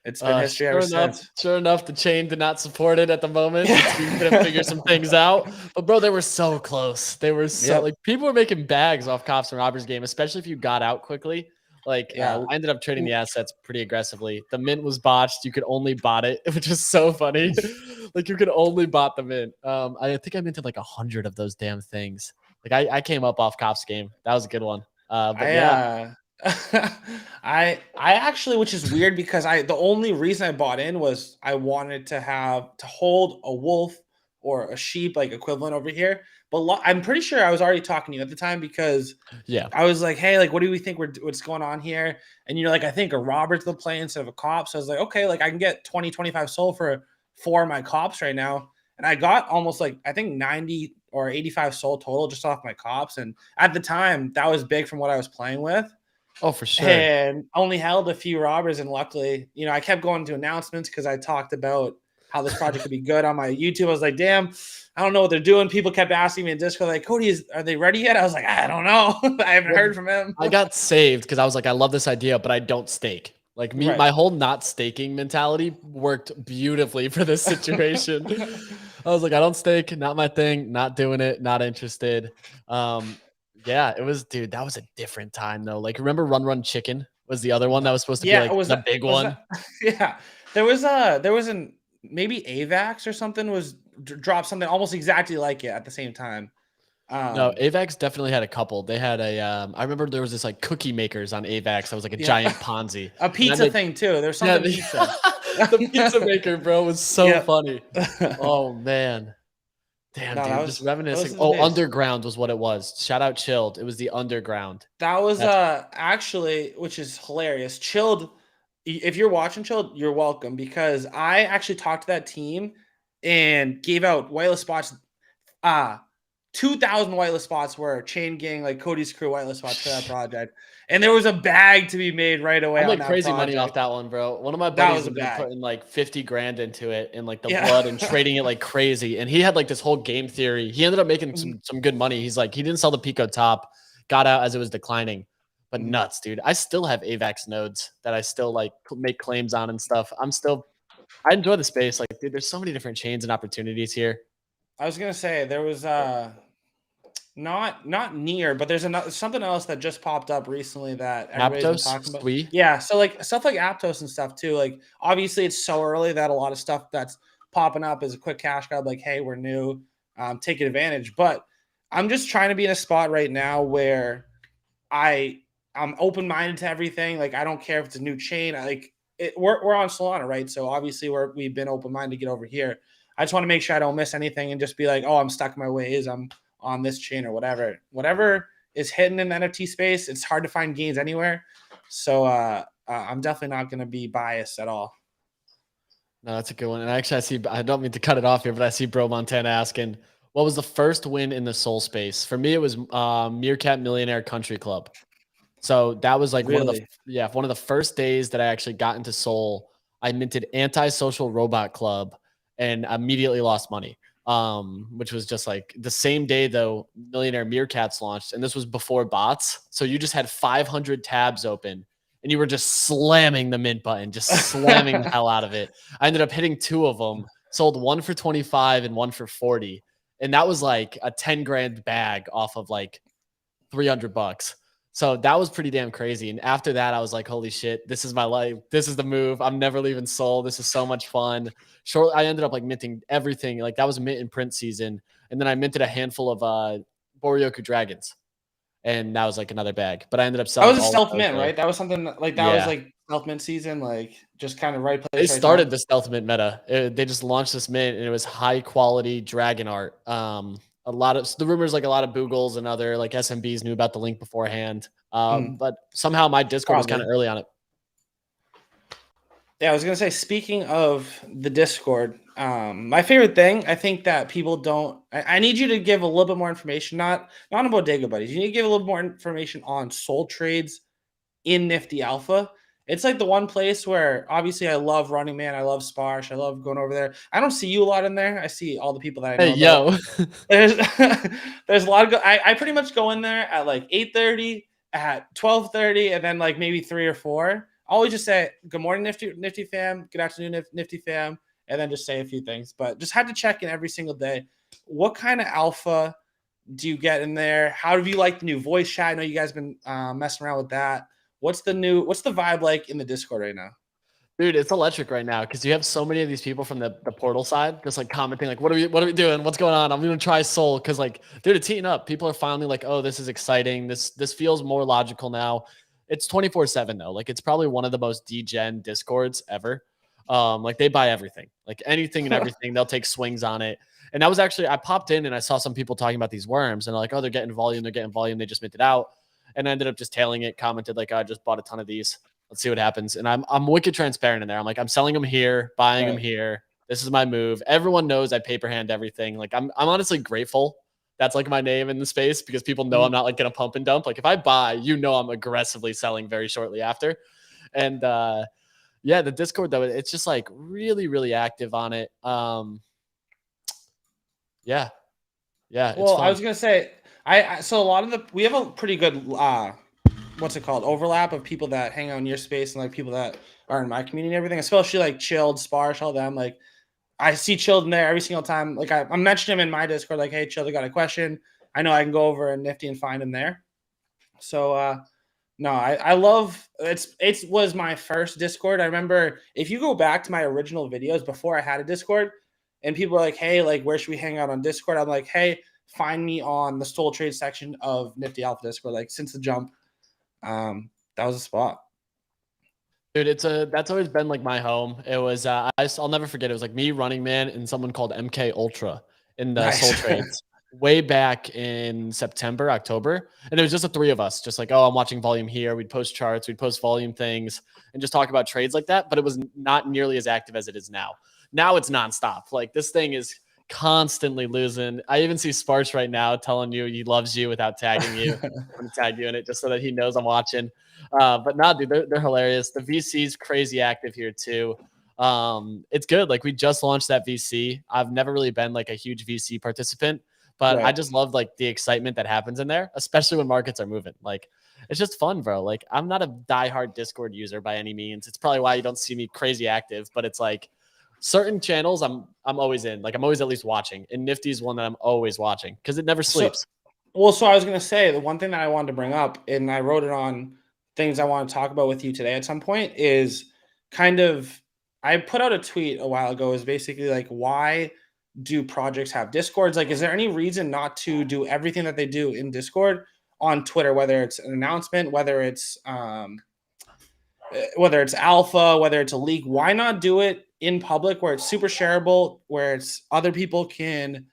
it's been history ever since. Sure enough, the chain did not support it at the moment. Yeah. We couldn't figure some things out. But bro, they were so close. They were so like people were making bags off Cops and Robbers game, especially if you got out quickly. Like I ended up trading the assets pretty aggressively. The mint was botched. You could only bot it, which is so funny. Like you could only bot the mint. I think I minted like 100 of those damn things. Like I came up off Cops game. That was a good one. I actually, which is weird because the only reason I bought in was I wanted to hold a wolf or a sheep like equivalent over here. But I'm pretty sure I was already talking to you at the time because I was like, hey, like, what do we think what's going on here? And you're like, I think a robber's the play instead of a cop. So I was like, okay, like I can get 20, 25 soul for 4 of my cops right now. And I got almost like, I think 90 or 85 soul total just off my cops. And at the time, that was big from what I was playing with. Oh, for sure. And only held a few robbers. And luckily, you know, I kept going to announcements because I talked about how this project could be good on my YouTube. I was like, damn, I don't know what they're doing. People kept asking me in Discord, like, Cody, are they ready yet? I was like, I don't know. I haven't heard from him. I got saved because I was like, I love this idea, but I don't stake. Like me, my whole not staking mentality worked beautifully for this situation. I was like, I don't stake, not my thing, not doing it, not interested. Yeah, it was, dude, that was a different time though. Like, remember Run Chicken was the other one that was supposed to be like the big one? Yeah. There was an maybe AVAX or something was dropped something almost exactly like it at the same time. No, AVAX definitely had a couple. They had a I remember there was this like cookie makers on AVAX that was like a giant Ponzi. A pizza thing too. There's something pizza. The pizza maker, bro, was so funny. Oh man. Damn, dude, just reminiscing. Oh, Underground was what it was. Shout out Chilled. It was the Underground. That was actually, which is hilarious. Chilled, if you're watching Chilled, you're welcome because I actually talked to that team and gave out whitelist spots. 2,000 whitelist spots were Chain Gang, like Cody's crew whitelist spots for that project. And there was a bag to be made right away. I made crazy money off that one, bro. One of my buddies was putting like 50 grand into it and like the blood and trading it like crazy. And he had like this whole game theory. He ended up making some good money. He's like, he didn't sell the Pico top, got out as it was declining. But nuts, dude. I still have AVAX nodes that I still like make claims on and stuff. I enjoy the space. Like, dude, there's so many different chains and opportunities here. I was gonna say there was not near, but there's something else that just popped up recently that everybody's been talking about. Yeah, so like stuff like Aptos and stuff too. Like obviously it's so early that a lot of stuff that's popping up is a quick cash grab. Like, hey, we're new, taking advantage. But I'm just trying to be in a spot right now where I'm open minded to everything. Like I don't care if it's a new chain. We're on Solana, right? So obviously we've been open minded to get over here. I just want to make sure I don't miss anything and just be like, oh, I'm stuck in my ways. I'm on this chain or whatever is hidden in the NFT space. It's hard to find gains anywhere. So I'm definitely not going to be biased at all. No, that's a good one. And actually, I don't mean to cut it off here, but I see Bro Montana asking, what was the first win in the Soul space? For me, it was Meerkat Millionaire Country Club. So that was like one of the first days that I actually got into Soul. I minted Antisocial Robot Club and immediately lost money. Which was just like the same day though Millionaire Meerkats launched, and this was before bots. So you just had 500 tabs open and you were just slamming the mint button, just slamming the hell out of it. I ended up hitting 2 of them, sold one for 25 and one for 40. And that was like a 10 grand bag off of like $300. So that was pretty damn crazy. And after that, I was like, holy shit, this is my life. This is the move. I'm never leaving Soul. This is so much fun. Shortly, I ended up like minting everything. Like that was mint and print season. And then I minted a handful of Boryoku Dragons. And that was like another bag. But I ended up selling. That was a stealth mint, right? That was something like that was like stealth mint season, like just kind of right place. They started the stealth mint meta. They just launched this mint and it was high quality dragon art. A lot of the rumors, like a lot of Boogles and other like SMBs knew about the link beforehand. But somehow my Discord was kind of early on it. Yeah, I was going to say, speaking of the Discord, my favorite thing, I think that people don't, I need you to give a little bit more information, not on Bodega Buddies. You need to give a little more information on Soul trades in Nifty Alpha, It's like the one place where obviously I love Running Man, I love Sparsh, I love going over there. I don't see you a lot in there. I see all the people that I Hey, know though. yo. There's there's a lot of I pretty much go in there at like 8:30, at 12:30, and then like maybe 3 or 4. I always just say good morning, Nifty fam, good afternoon, Nifty fam, and then just say a few things. But just had to check in every single day. What kind of alpha do you get in there? How do you like the new voice chat? I know you guys been messing around with that. What's the vibe like in the Discord right now? Dude, it's electric right now because you have so many of these people from the portal side just like commenting like, what are we doing? What's going on? I'm gonna try Soul because like, dude, it's heating up. People are finally like, oh, this is exciting. This feels more logical now. It's 24/7 though. Like it's probably one of the most degen discords ever. Like they buy everything, like anything and everything. They'll take swings on it. And that was actually I popped in and I saw some people talking about these worms and they're like, oh, they're getting volume. They just minted out, and I ended up just tailing it. Commented like, I just bought a ton of these. Let's see what happens. And I'm wicked transparent in there. I'm like, I'm selling them here, buying them here. This is my move. Everyone knows I paper hand everything. Like I'm honestly grateful. That's like my name in the space because people know I'm not like gonna pump and dump. Like if I buy, I'm aggressively selling very shortly after. And yeah, the Discord though, it's just like really, really active on it. Yeah. It's Well, fun. I was gonna say so a lot of we have a pretty good what's it called, overlap of people that hang out in your space and like people that are in my community and everything, especially like Chilled, Sparsh, all them. Like I see Chilled in there every single time. Like I'm mentioning him in my Discord, like, hey Chilled, I got a question. I know I can go over and Nifty and find him there. So no, I love it was my first Discord. I remember if you go back to my original videos before I had a Discord and people were like, hey, like where should we hang out on Discord? I'm like, hey, find me on the Stole Trade section of Nifty Alpha Discord. Like since the jump, that was a spot. Dude, that's always been like my home. It was I'll never forget. It was like me, Running Man, and someone called MK Ultra in the Nice. Soul Trades way back in September, October, and it was just the three of us. Just like, oh, I'm watching volume here. We'd post charts, we'd post volume things, and just talk about trades like that. But it was not nearly as active as it is now. Now it's nonstop. Like this thing is constantly losing. I even see Sparks right now telling you he loves you without tagging you. I'm gonna tag you in it just so that he knows I'm watching. But nah, dude, they're hilarious. The VC's crazy active here too. It's good. Like we just launched that VC. I've never really been like a huge VC participant, but I just love like the excitement that happens in there, especially when markets are moving. Like it's just fun, bro. Like I'm not a diehard Discord user by any means. It's probably why you don't see me crazy active, but it's like certain channels I'm always in. Like I'm always at least watching. And Nifty's one that I'm always watching because it never sleeps. So I was gonna say the one thing that I wanted to bring up, and I wrote it on things I want to talk about with you today at some point, is kind of I put out a tweet a while ago, is basically like, why do projects have Discords? Like, is there any reason not to do everything that they do in Discord on Twitter, whether it's an announcement, whether it's alpha, whether it's a leak? Why not do it in public where it's super shareable, where it's other people can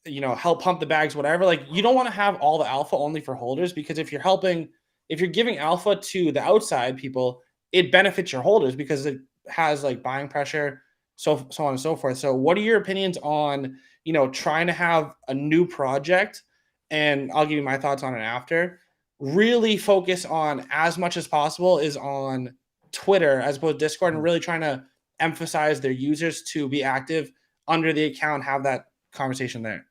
help pump the bags, whatever? Like you don't want to have all the alpha only for holders, because if you're giving alpha to the outside people, it benefits your holders because it has like buying pressure, so on and so forth. So what are your opinions on, trying to have a new project? And I'll give you my thoughts on it after. Really focus on as much as possible is on Twitter as opposed to Discord, and really trying to emphasize their users to be active under the account, have that conversation there.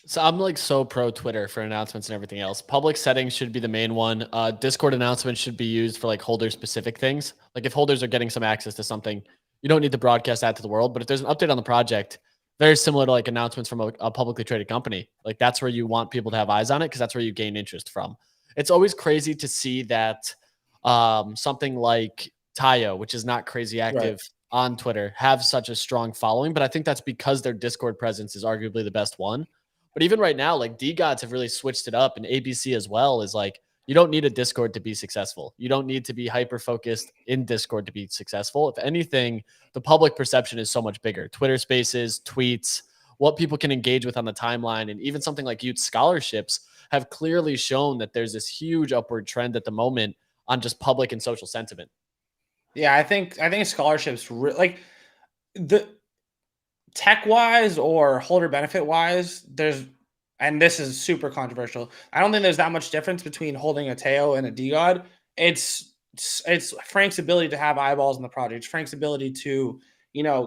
So I'm like so pro Twitter for announcements and everything else. Public settings should be the main one. Discord announcements should be used for like holder specific things. Like if holders are getting some access to something, you don't need to broadcast that to the world. But if there's an update on the project, very similar to like announcements from a publicly traded company, like that's where you want people to have eyes on it because that's where you gain interest from. It's always crazy to see that something like Tayo, which is not crazy active on Twitter, have such a strong following. But I think that's because their Discord presence is arguably the best one. But even right now, like DGods have really switched it up, and ABC as well is like, you don't need a Discord to be successful. You don't need to be hyper-focused in Discord to be successful. If anything, the public perception is so much bigger. Twitter spaces, tweets, what people can engage with on the timeline, and even something like youth scholarships have clearly shown that there's this huge upward trend at the moment on just public and social sentiment. Yeah, I think scholarships, like the tech-wise or holder benefit-wise, and this is super controversial, I don't think there's that much difference between holding a Teo and a DGod. It's it's Frank's ability to have eyeballs in the project. It's Frank's ability to,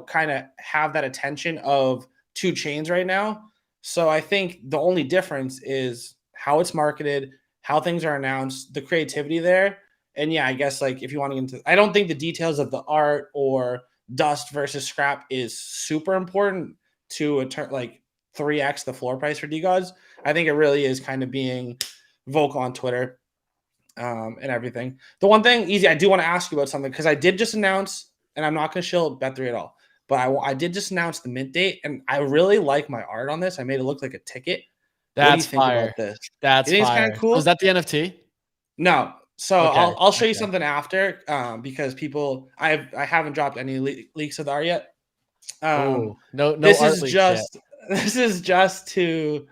kind of have that attention of two chains right now. So I think the only difference is how it's marketed, how things are announced, the creativity there. And yeah, I guess like if you want to get into, I don't think the details of the art or dust versus scrap is super important to a turn like 3x the floor price for DGods. I think it really is kind of being vocal on Twitter and everything. The one thing, Easy, I do want to ask you about something because I did just announce, and I'm not going to shill Bet3 at all, but I did just announce the mint date, and I really like my art on this. I made it look like a ticket. What do you think about this? That's You think it's fire. kind of cool? So is that the NFT? No. So Okay. I'll show you something after because I haven't dropped any leaks of the art yet. No this art is leaks just yet. this is just to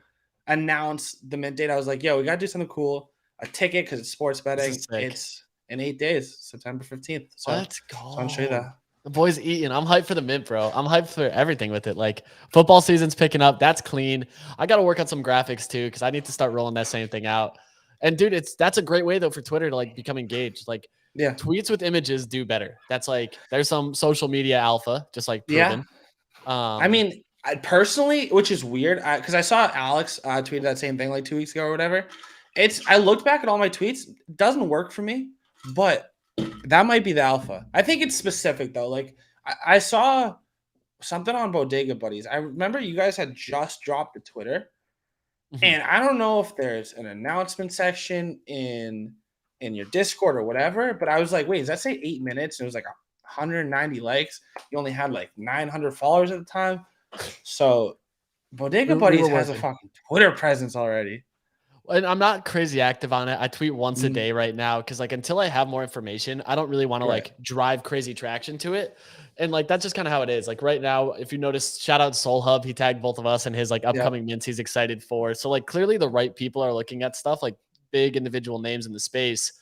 announce the mint date. I was like, yo, we gotta do something cool. A ticket because it's sports betting. It's in 8 days, September 15th. So let's go. So I'll show you that. The boy's eating. I'm hyped for the mint, bro. I'm hyped for everything with it. Like football season's picking up. That's clean. I got to work on some graphics too because I need to start rolling that same thing out. And dude, that's a great way though for Twitter to like become engaged. Like tweets with images do better. That's like there's some social media alpha, just like proven. I mean, I personally, which is weird, because I saw Alex tweet that same thing like 2 weeks ago or whatever. I looked back at all my tweets. It doesn't work for me, but that might be the alpha. I think it's specific though. Like I saw something on Bodega Buddies. I remember you guys had just dropped a Twitter, and I don't know if there's an announcement section in your Discord or whatever, but I was like, wait, does that say 8 minutes? And it was like 190 likes. You only had like 900 followers at the time. So Bodega Buddies has a fucking Twitter presence already. And I'm not crazy active on it. I tweet once a day right now because like until I have more information, I don't really want to like drive crazy traction to it. And like that's just kind of how it is. Like right now, if you notice, shout out Soul Hub, he tagged both of us and his like upcoming mints he's excited for. So like clearly the right people are looking at stuff like big individual names in the space.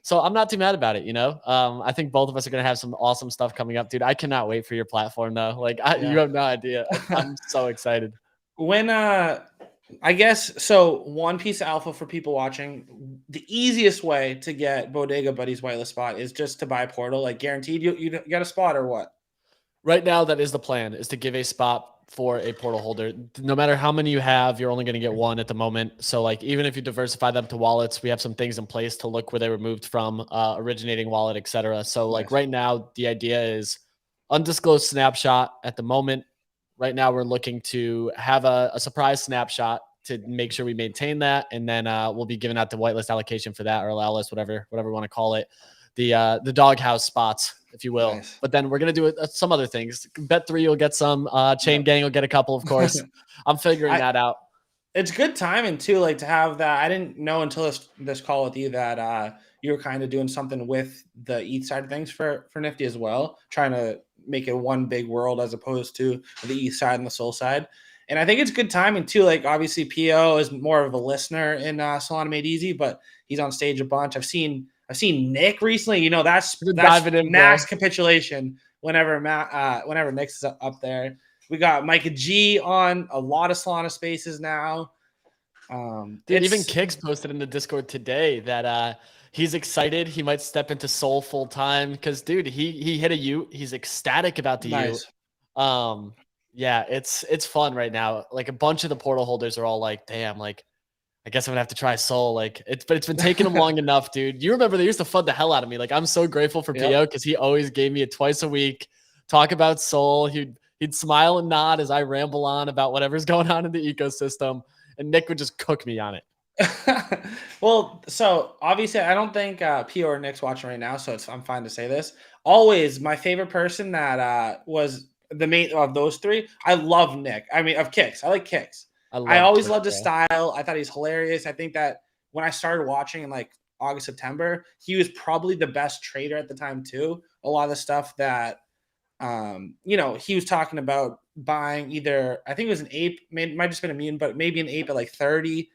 So I'm not too mad about it, you know. I think both of us are gonna have some awesome stuff coming up, dude. I cannot wait for your platform though. Like you have no idea. I'm so excited. When I guess so. One piece of alpha for people watching: the easiest way to get Bodega Buddies whitelist spot is just to buy Portal. Like guaranteed, you got a spot or what? Right now, that is the plan: is to give a spot for a Portal holder. No matter how many you have, you're only going to get one at the moment. So, like, even if you diversify them to wallets, we have some things in place to look where they were moved from, originating wallet, etc. So, like, right now, the idea is undisclosed snapshot at the moment. Right now, we're looking to have a surprise snapshot to make sure we maintain that. And then we'll be giving out the whitelist allocation for that, or allow list, whatever we want to call it. The doghouse spots, if you will. Nice. But then we're going to do some other things. Bet3 will get some. Chain Gang will get a couple, of course. I'm figuring that out. It's good timing, too, like to have that. I didn't know until this call with you that you were kind of doing something with the ETH side of things for Nifty as well, trying to make it one big world as opposed to the ETH side and the Sol side. And I think it's good timing, too. Like, obviously, PO is more of a listener in Solana Made Easy, but he's on stage a bunch. I've seen Nick recently. You know, that's max capitulation whenever Nick's up there. We got Micah G on a lot of Solana spaces now. Dude, even Kicks posted in the Discord today that he's excited. He might step into Sol full time because, dude, he hit a Ute. He's ecstatic about the Ute. Yeah, it's fun right now. Like a bunch of the Portal holders are all like, damn, like I guess I'm gonna have to try Sol. Like it's been taking him long enough, dude. You remember they used to fud the hell out of me. Like I'm so grateful for PO because he always gave me a twice a week talk about Sol. He'd smile and nod as I ramble on about whatever's going on in the ecosystem, and Nick would just cook me on it. Well, so obviously I don't think PO or Nick's watching right now, so I'm fine to say this. Always my favorite person that was the main of those three. I love Nick. I mean, of Kicks. I like Kicks. I always loved his style. I thought he's hilarious. I think that when I started watching in like August, September, he was probably the best trader at the time too. A lot of the stuff that, he was talking about buying either, I think it was an ape, might just been a meme, but maybe an ape at like 30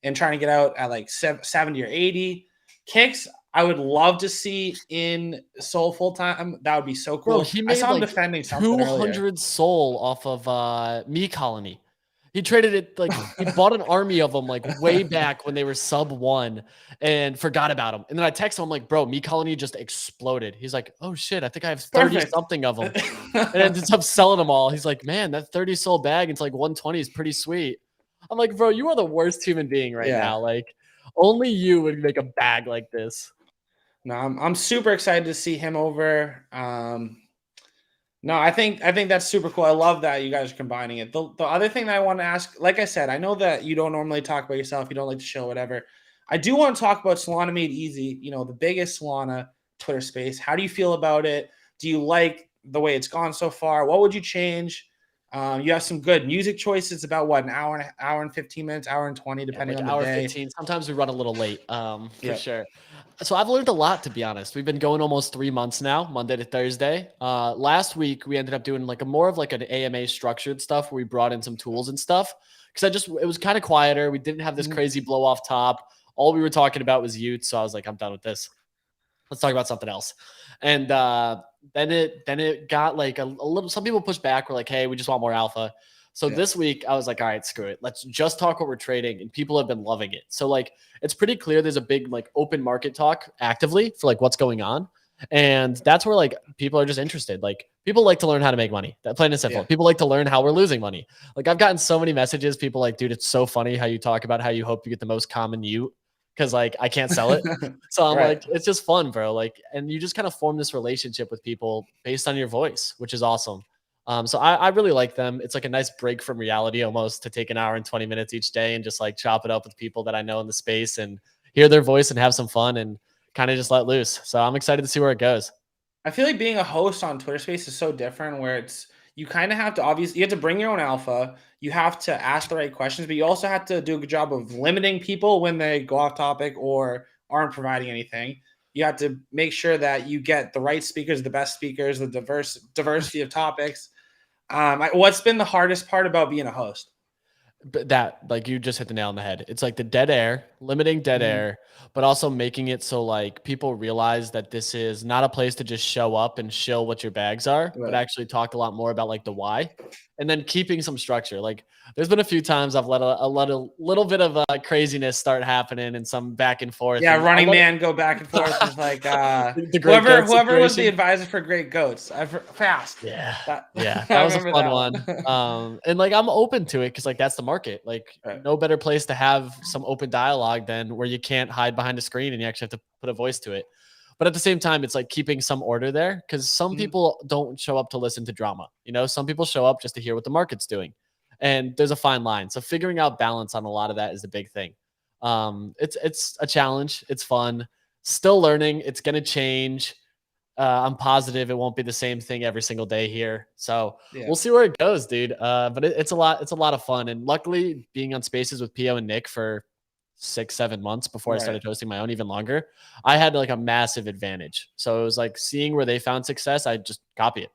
and trying to get out at like 70 or 80. Kicks, I would love to see in Sol full time. That would be so cool. Bro, he made I saw him like defending something 200 Sol off of Me Colony. He traded it like he bought an army of them like way back when they were sub 1 and forgot about them. And then I text him, I'm like, bro, me colony just exploded. He's like, oh shit, I think I have 30 Perfect. something of them. And ends up selling them all. He's like, man, that 30 sold bag, it's like 120 is pretty sweet. I'm like, bro, you are the worst human being right Yeah. now. Like, only you would make a bag like this. No, I'm super excited to see him over. No, I think that's super cool. I love that you guys are combining it. The other thing that I want to ask, like I said, I know that you don't normally talk about yourself, you don't like to show whatever. I do want to talk about Solana Made Easy, you know, the biggest Solana Twitter space. How do you feel about it? Do you like the way it's gone so far? What would you change? You have some good music choices. About what, an hour and 15 minutes, hour and 20, depending Like on the hour day. 15. Sometimes we run a little late, for Yeah. sure. So I've learned a lot, to be honest. We've been going almost 3 months now, Monday to Thursday. Last week we ended up doing like more of like an AMA structured stuff where we brought in some tools and stuff. Because it was kind of quieter. We didn't have this crazy blow off top. All we were talking about was Utes. So I was like, I'm done with this. Let's talk about something else. And then it got like a little, some people pushed back. We're like, hey, we just want more alpha. So this week I was like, all right, screw it. Let's just talk what we're trading. And people have been loving it. So like, it's pretty clear there's a big like open market talk actively for like what's going on. And that's where like people are just interested. Like people like to learn how to make money. That plain and simple. People like to learn how we're losing money. Like I've gotten so many messages. People like, dude, it's so funny how you talk about how you hope you get the most common Ute. Cause like I can't sell it. So I'm like, it's just fun, bro. Like, and you just kind of form this relationship with people based on your voice, which is awesome. So I really like them. It's like a nice break from reality almost to take an hour and 20 minutes each day and just like chop it up with people that I know in the space and hear their voice and have some fun and kind of just let loose. So I'm excited to see where it goes. I feel like being a host on Twitter Space is so different where it's you kind of have to you have to bring your own alpha. You have to ask the right questions, but you also have to do a good job of limiting people when they go off topic or aren't providing anything. You have to make sure that you get the right speakers, the best speakers, the diversity of topics. What's been the hardest part about being a host? But that, like, you just hit the nail on the head. It's like the dead air, limiting dead air, but also making it so like people realize that this is not a place to just show up and shill what your bags are, but actually talk a lot more about like the why, and then keeping some structure. Like there's been a few times I've let a little bit of craziness start happening and some back and forth. Yeah, and running man go back and forth with like whoever was the advisor for Great Goats. Fast. Yeah, that was a fun one. And like I'm open to it because like that's the market. Like no better place to have some open dialogue than where you can't hide behind a screen and you actually have to put a voice to it. But at the same time, it's like keeping some order there because some people don't show up to listen to drama. You know, some people show up just to hear what the market's doing. And there's a fine line. So figuring out balance on a lot of that is the big thing. It's a challenge. It's fun. Still learning. It's going to change. I'm positive it won't be the same thing every single day here. So we'll see where it goes, dude. But it's a lot of fun. And luckily being on spaces with Pio and Nick for 6-7 months before I started hosting my own, even longer, I had like a massive advantage. So it was like seeing where they found success. I just copy it.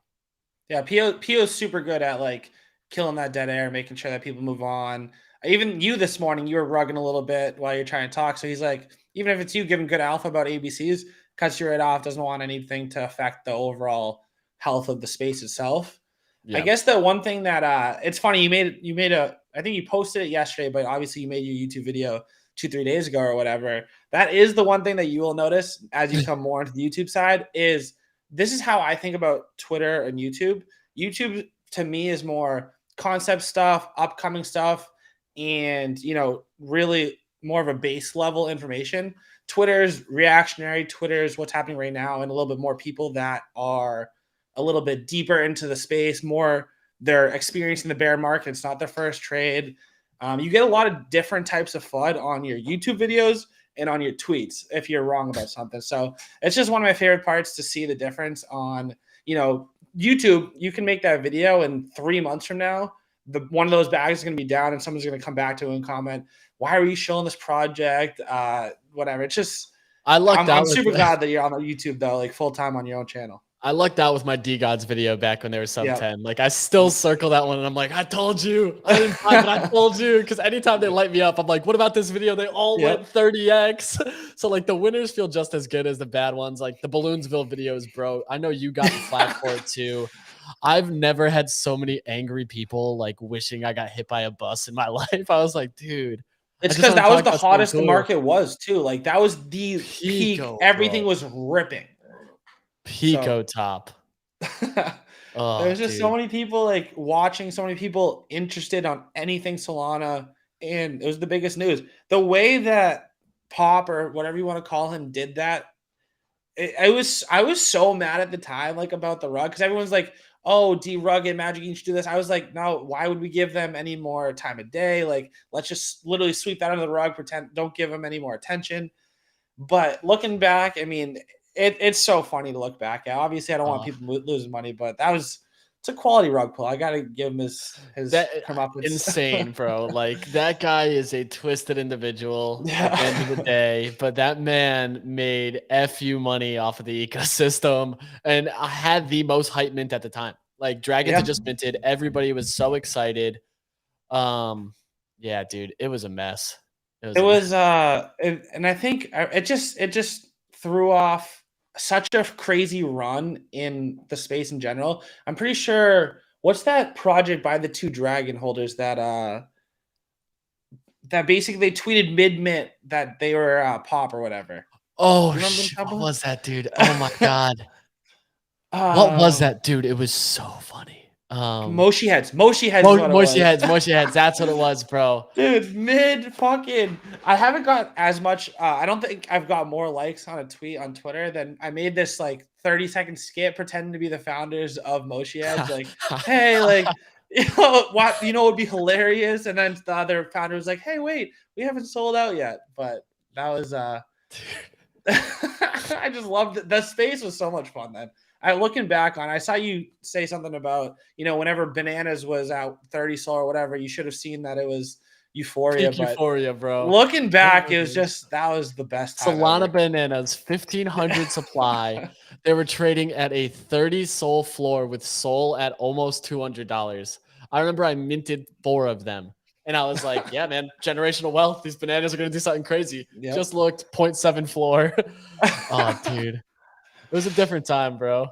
Yeah. Pio's super good at like killing that dead air, making sure that people move on. Even you this morning, you were rugging a little bit while you're trying to talk. So he's like, even if it's you giving good alpha about ABCs, cuts you right off, doesn't want anything to affect the overall health of the space itself. I guess the one thing that it's funny, you made I think you posted it yesterday, but obviously you made your YouTube video 2-3 days ago or whatever. That is the one thing that you will notice as you come more into the YouTube side is this is how I think about Twitter and YouTube. YouTube to me is more concept stuff, upcoming stuff, and really more of a base level information. Twitter's reactionary. Twitter's what's happening right now, and a little bit more people that are a little bit deeper into the space, more they're experiencing the bear market. It's not their first trade. You get a lot of different types of FUD on your YouTube videos and on your tweets if you're wrong about something. So it's just one of my favorite parts to see the difference on, YouTube. You can make that video and 3 months from now, one of those bags is going to be down and someone's going to come back to it and comment, why are you showing this project? Whatever. It's just, I'm super glad that you're on YouTube though, like full time on your own channel. I lucked out with my D-Gods video back when they were sub 10. Like I still circle that one and I'm like, I told you. I didn't buy, but I told you. Because anytime they light me up, I'm like, what about this video? They all went 30x. So like the winners feel just as good as the bad ones. Like the Balloonsville videos, bro. I know you got flat for it too. I've never had so many angry people like wishing I got hit by a bus in my life. I was like, dude, I It's just because want to that was talk the about something hottest the cool. market was too. Like that was the peak. Pico, Everything bro. was ripping. Pico So top. there Oh, was just so dude. many people like watching, so many people interested on anything Solana, and it was the biggest news. The way that Pop or whatever you want to call him did that, I was so mad at the time, like about the rug, because everyone's like, "Oh, D-Rug and Magic Eden should do this." I was like, "No, why would we give them any more time of day? Like, let's just literally sweep that under the rug, pretend don't give them any more attention." But looking back, I mean, it's so funny to look back at. Obviously, I don't want Oh, people losing money, but it's a quality rug pull. I got to give him his that comeuppance. insane, bro. Like that guy is a twisted individual at the end of the Yeah. day, but that man made FU money off of the ecosystem and I had the most hype mint at the time. Like Dragons had Yeah. just minted. Everybody was so excited. Yeah, dude, it was a mess. It was It a mess. was and I think it just threw off such a crazy run in the space in general. I'm pretty sure what's that project by the two dragon holders that basically they tweeted mid mint that they were pop or whatever. Oh, Do you remember them what couple? was that, dude? Oh my god. What was that, dude? It was so funny. Moshi heads. Moshi heads is what it Mushy was. heads, mushy heads. That's what it was, bro. Dude, mid fucking. I haven't got as much. I don't think I've got more likes on a tweet on Twitter than I made this like 30-second skit pretending to be the founders of Moshi Heads. Like, hey, like, what would be hilarious? And then the other founder was like, hey, wait, we haven't sold out yet. But that was I just loved it. The space was so much fun then. Looking back on, I saw you say something about, whenever Bananas was out 30 soul or whatever, you should have seen that it was euphoria. Peak But euphoria, bro. looking Oh back, my it was god. just that was the best time Solana ever. bananas, 1,500 supply. They were trading at a 30 soul floor with soul at almost $200. I remember I minted 4 of them. And I was like, yeah, man, generational wealth. These bananas are going to do something crazy. Yep. Just looked 0.7 floor. Oh, dude. It was a different time, bro.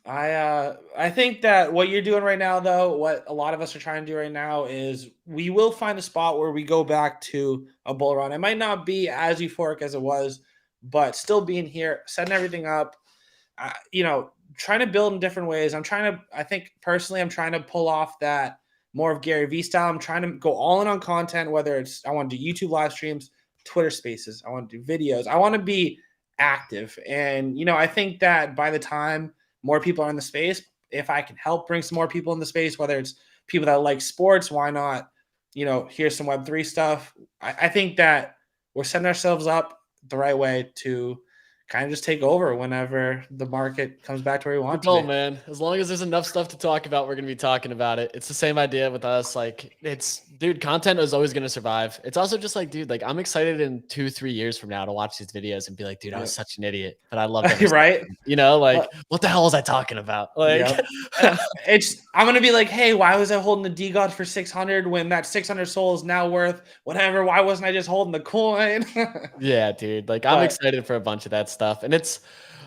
I think that what you're doing right now, though, what a lot of us are trying to do right now is we will find a spot where we go back to a bull run. It might not be as euphoric as it was, but still being here, setting everything up, trying to build in different ways. I think personally, I'm trying to pull off that more of Gary Vee style. I'm trying to go all in on content, whether it's I want to do YouTube live streams, Twitter spaces, I want to do videos. I want to be active. And, I think that by the time more people are in the space, if I can help bring some more people in the space, whether it's people that like sports, why not, here's some Web3 stuff. I think that we're setting ourselves up the right way to kind of just take over whenever the market comes back to where we want Go, to be. man. As long as there's enough stuff to talk about, we're going to be talking about it. It's the same idea with us. Like, dude, content is always going to survive. It's also just like, dude, like, I'm excited in 2-3 years from now to watch these videos and be like, dude, I was such an idiot, but I loved every Right? second. Like, what the hell was I talking about? Like, Yep. I'm gonna be like, hey, why was I holding the D God for 600 when that 600 soul is now worth whatever? Why wasn't I just holding the coin? yeah, dude. Like, I'm excited for a bunch of that stuff. And it's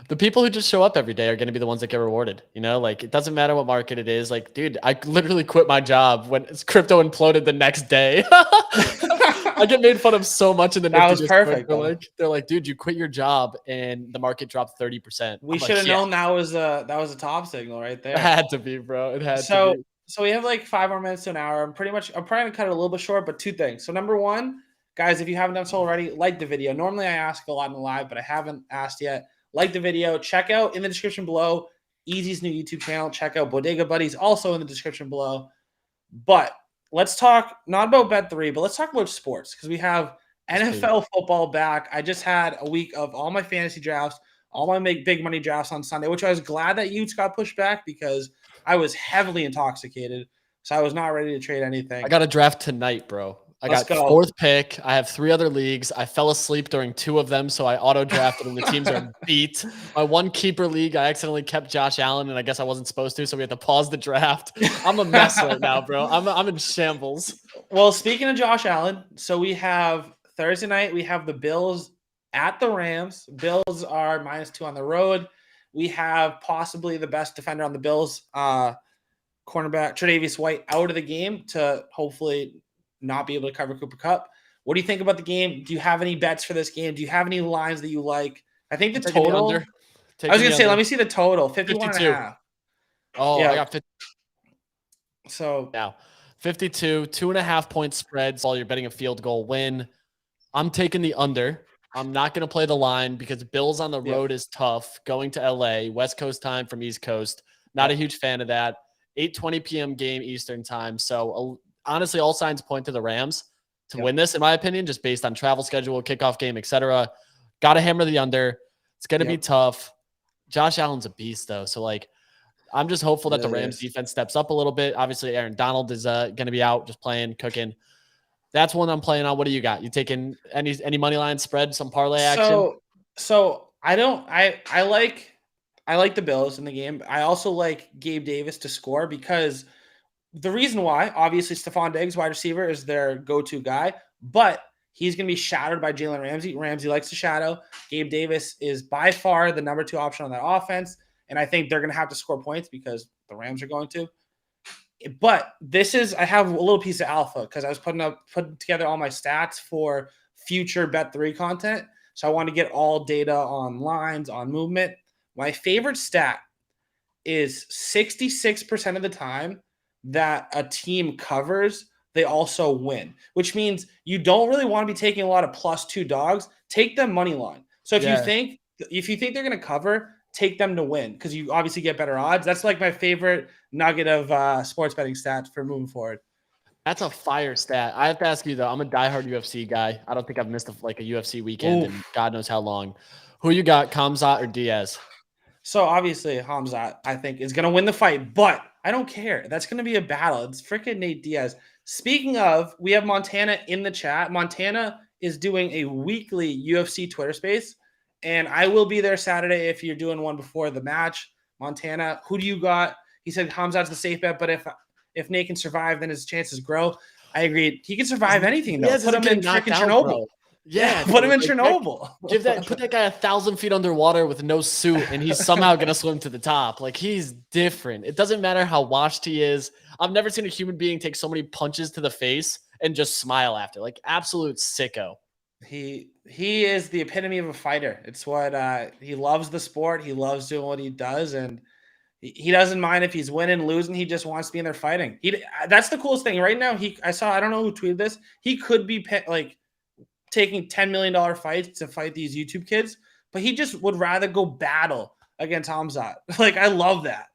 the people who just show up every day are going to be the ones that get rewarded. Like, it doesn't matter what market it is. Like, dude, I literally quit my job when crypto imploded the next day. I get made fun of so much in the That Nifty was Discord. perfect, though. They're like, dude, you quit your job and the market dropped 30%. We I'm should have like, yeah, known that was a top signal right it there. had to be, bro. It had to So be. so we have like 5 more minutes to an hour. I'm trying to cut it a little bit short, but 2 things. So number 1, guys, if you haven't done so already, like the video. Normally I ask a lot in the live, but I haven't asked yet. Like the video. Check out in the description below Easy's new YouTube channel. Check out Bodega Buddies also in the description below. But let's talk not about Bet3, but let's talk about sports because we have NFL football back. I just had a week of all my fantasy drafts, all my big money drafts on Sunday, which I was glad that Utes got pushed back because I was heavily intoxicated. So I was not ready to trade anything. I got a draft tonight, bro. I Let's got go. 4th pick. I have 3 other leagues. I fell asleep during 2 of them, so I auto drafted and the teams are beat. My 1 keeper league, I accidentally kept Josh Allen, and I guess I wasn't supposed to, so we had to pause the draft. I'm a mess right now, bro. I'm in shambles. Well, speaking of Josh Allen, so we have Thursday night, we have the Bills at the Rams. Bills are -2 on the road. We have possibly the best defender on the Bills, cornerback Tre'Davious White, out of the game to hopefully not be able to cover Cooper Kupp. What do you think about the game? Do you have any bets for this game? Do you have any lines that you like? I think the total. I was going to say, let me see the total. 51.5. Oh, yeah. I got 50. So now 52, 2.5 point spreads while you're betting a field goal win. I'm taking the under. I'm not going to play the line because Bills on the road is tough. Going to LA, West Coast time from East Coast. Not a huge fan of that. 8:20 p.m. game Eastern time. So honestly, all signs point to the Rams to win this, in my opinion, just based on travel schedule, kickoff game, etc. Got to hammer the under. It's going to be tough. Josh Allen's a beast, though. So, like, I'm just hopeful that the Rams defense steps up a little bit. Obviously, Aaron Donald is going to be out, just playing, cooking. That's one I'm playing on. What do you got? You taking any money line spread, some parlay action? So I like the Bills in the game. I also like Gabe Davis to score because the reason why, obviously, Stephon Diggs, wide receiver, is their go-to guy, but he's going to be shadowed by Jalen Ramsey. Ramsey likes to shadow. Gabe Davis is by far the number 2 option on that offense, and I think they're going to have to score points because the Rams are going to. But I have a little piece of alpha because I was putting together all my stats for future Bet3 content. So I want to get all data on lines, on movement. My favorite stat is 66% of the time that a team covers, they also win, which means you don't really want to be taking a lot of +2 dogs. Take them money line. So if you think they're going to cover, take them to win because you obviously get better odds. That's like my favorite nugget of sports betting stats for moving forward. That's a fire stat. I have to ask you, though. I'm a diehard UFC guy. I don't think I've missed a UFC weekend in God knows how long. Who you got, Khamzat or Diaz? So obviously Khamzat, I think, is going to win the fight, but I don't care. That's going to be a battle. It's freaking Nate Diaz. Speaking of, we have Montana in the chat. Montana is doing a weekly UFC Twitter space, and I will be there Saturday if you're doing one before the match. Montana, who do you got? He said Khamzat's the safe bet, but if Nate can survive, then his chances grow. I agree. He can survive anything, though. Put him in freaking Chernobyl. Bro. Yeah, put him in Chernobyl. Put that guy 1,000 feet underwater with no suit, and he's somehow gonna swim to the top. Like, he's different. It doesn't matter how washed he is. I've never seen a human being take so many punches to the face and just smile after. Like, absolute sicko. He is the epitome of a fighter. It's what he loves the sport. He loves doing what he does, and he doesn't mind if he's winning, losing. He just wants to be in there fighting. That's the coolest thing right now. I don't know who tweeted this. He could be like taking $10 million fights to fight these YouTube kids, but he just would rather go battle against Khamzat. Like, I love that.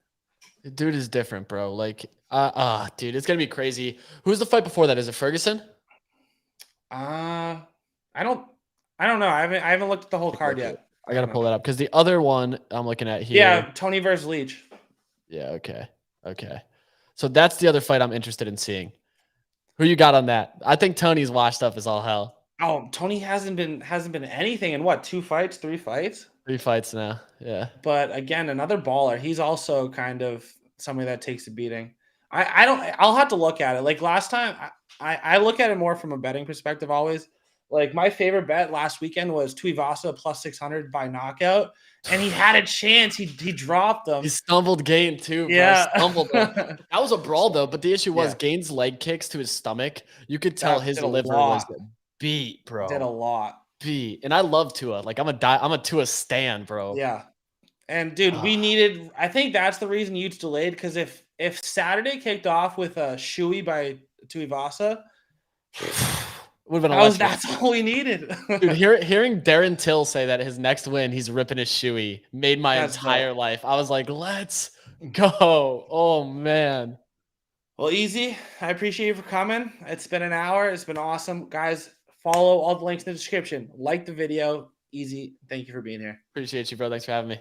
The dude is different, bro. Like, dude, it's gonna be crazy. Who's the fight before that? Is it Ferguson? I don't know. I haven't looked at the whole card yet. I gotta pull that up because the other one I'm looking at here. Yeah, Tony versus Leach. Yeah. Okay. So that's the other fight I'm interested in seeing. Who you got on that? I think Tony's washed up as all hell. Oh, Tony hasn't been anything in what, 2 fights, 3 fights? 3 fights now. Yeah. But again, another baller. He's also kind of somebody that takes a beating. I'll have to look at it. Like last time, I look at it more from a betting perspective always. Like my favorite bet last weekend was Tuivasa +600 by knockout, and he had a chance. He dropped them. He stumbled Gain too. Bro. Yeah, stumbled. That was a brawl though. But the issue was Gain's leg kicks to his stomach. You could tell his liver was beat, bro. Did a lot. Beat, and I love Tua. Like I'm a Tua stan, bro. Yeah, and dude, we needed. I think that's the reason Utes delayed because if Saturday kicked off with a shoey by Tuivasa. Would have been that's all we needed. Dude, hearing Darren Till say that his next win, he's ripping his shoey, made my entire life. I was like, let's go. Oh, man. Well, Easy, I appreciate you for coming. It's been an hour. It's been awesome. Guys, follow all the links in the description. Like the video. Easy, thank you for being here. Appreciate you, bro. Thanks for having me.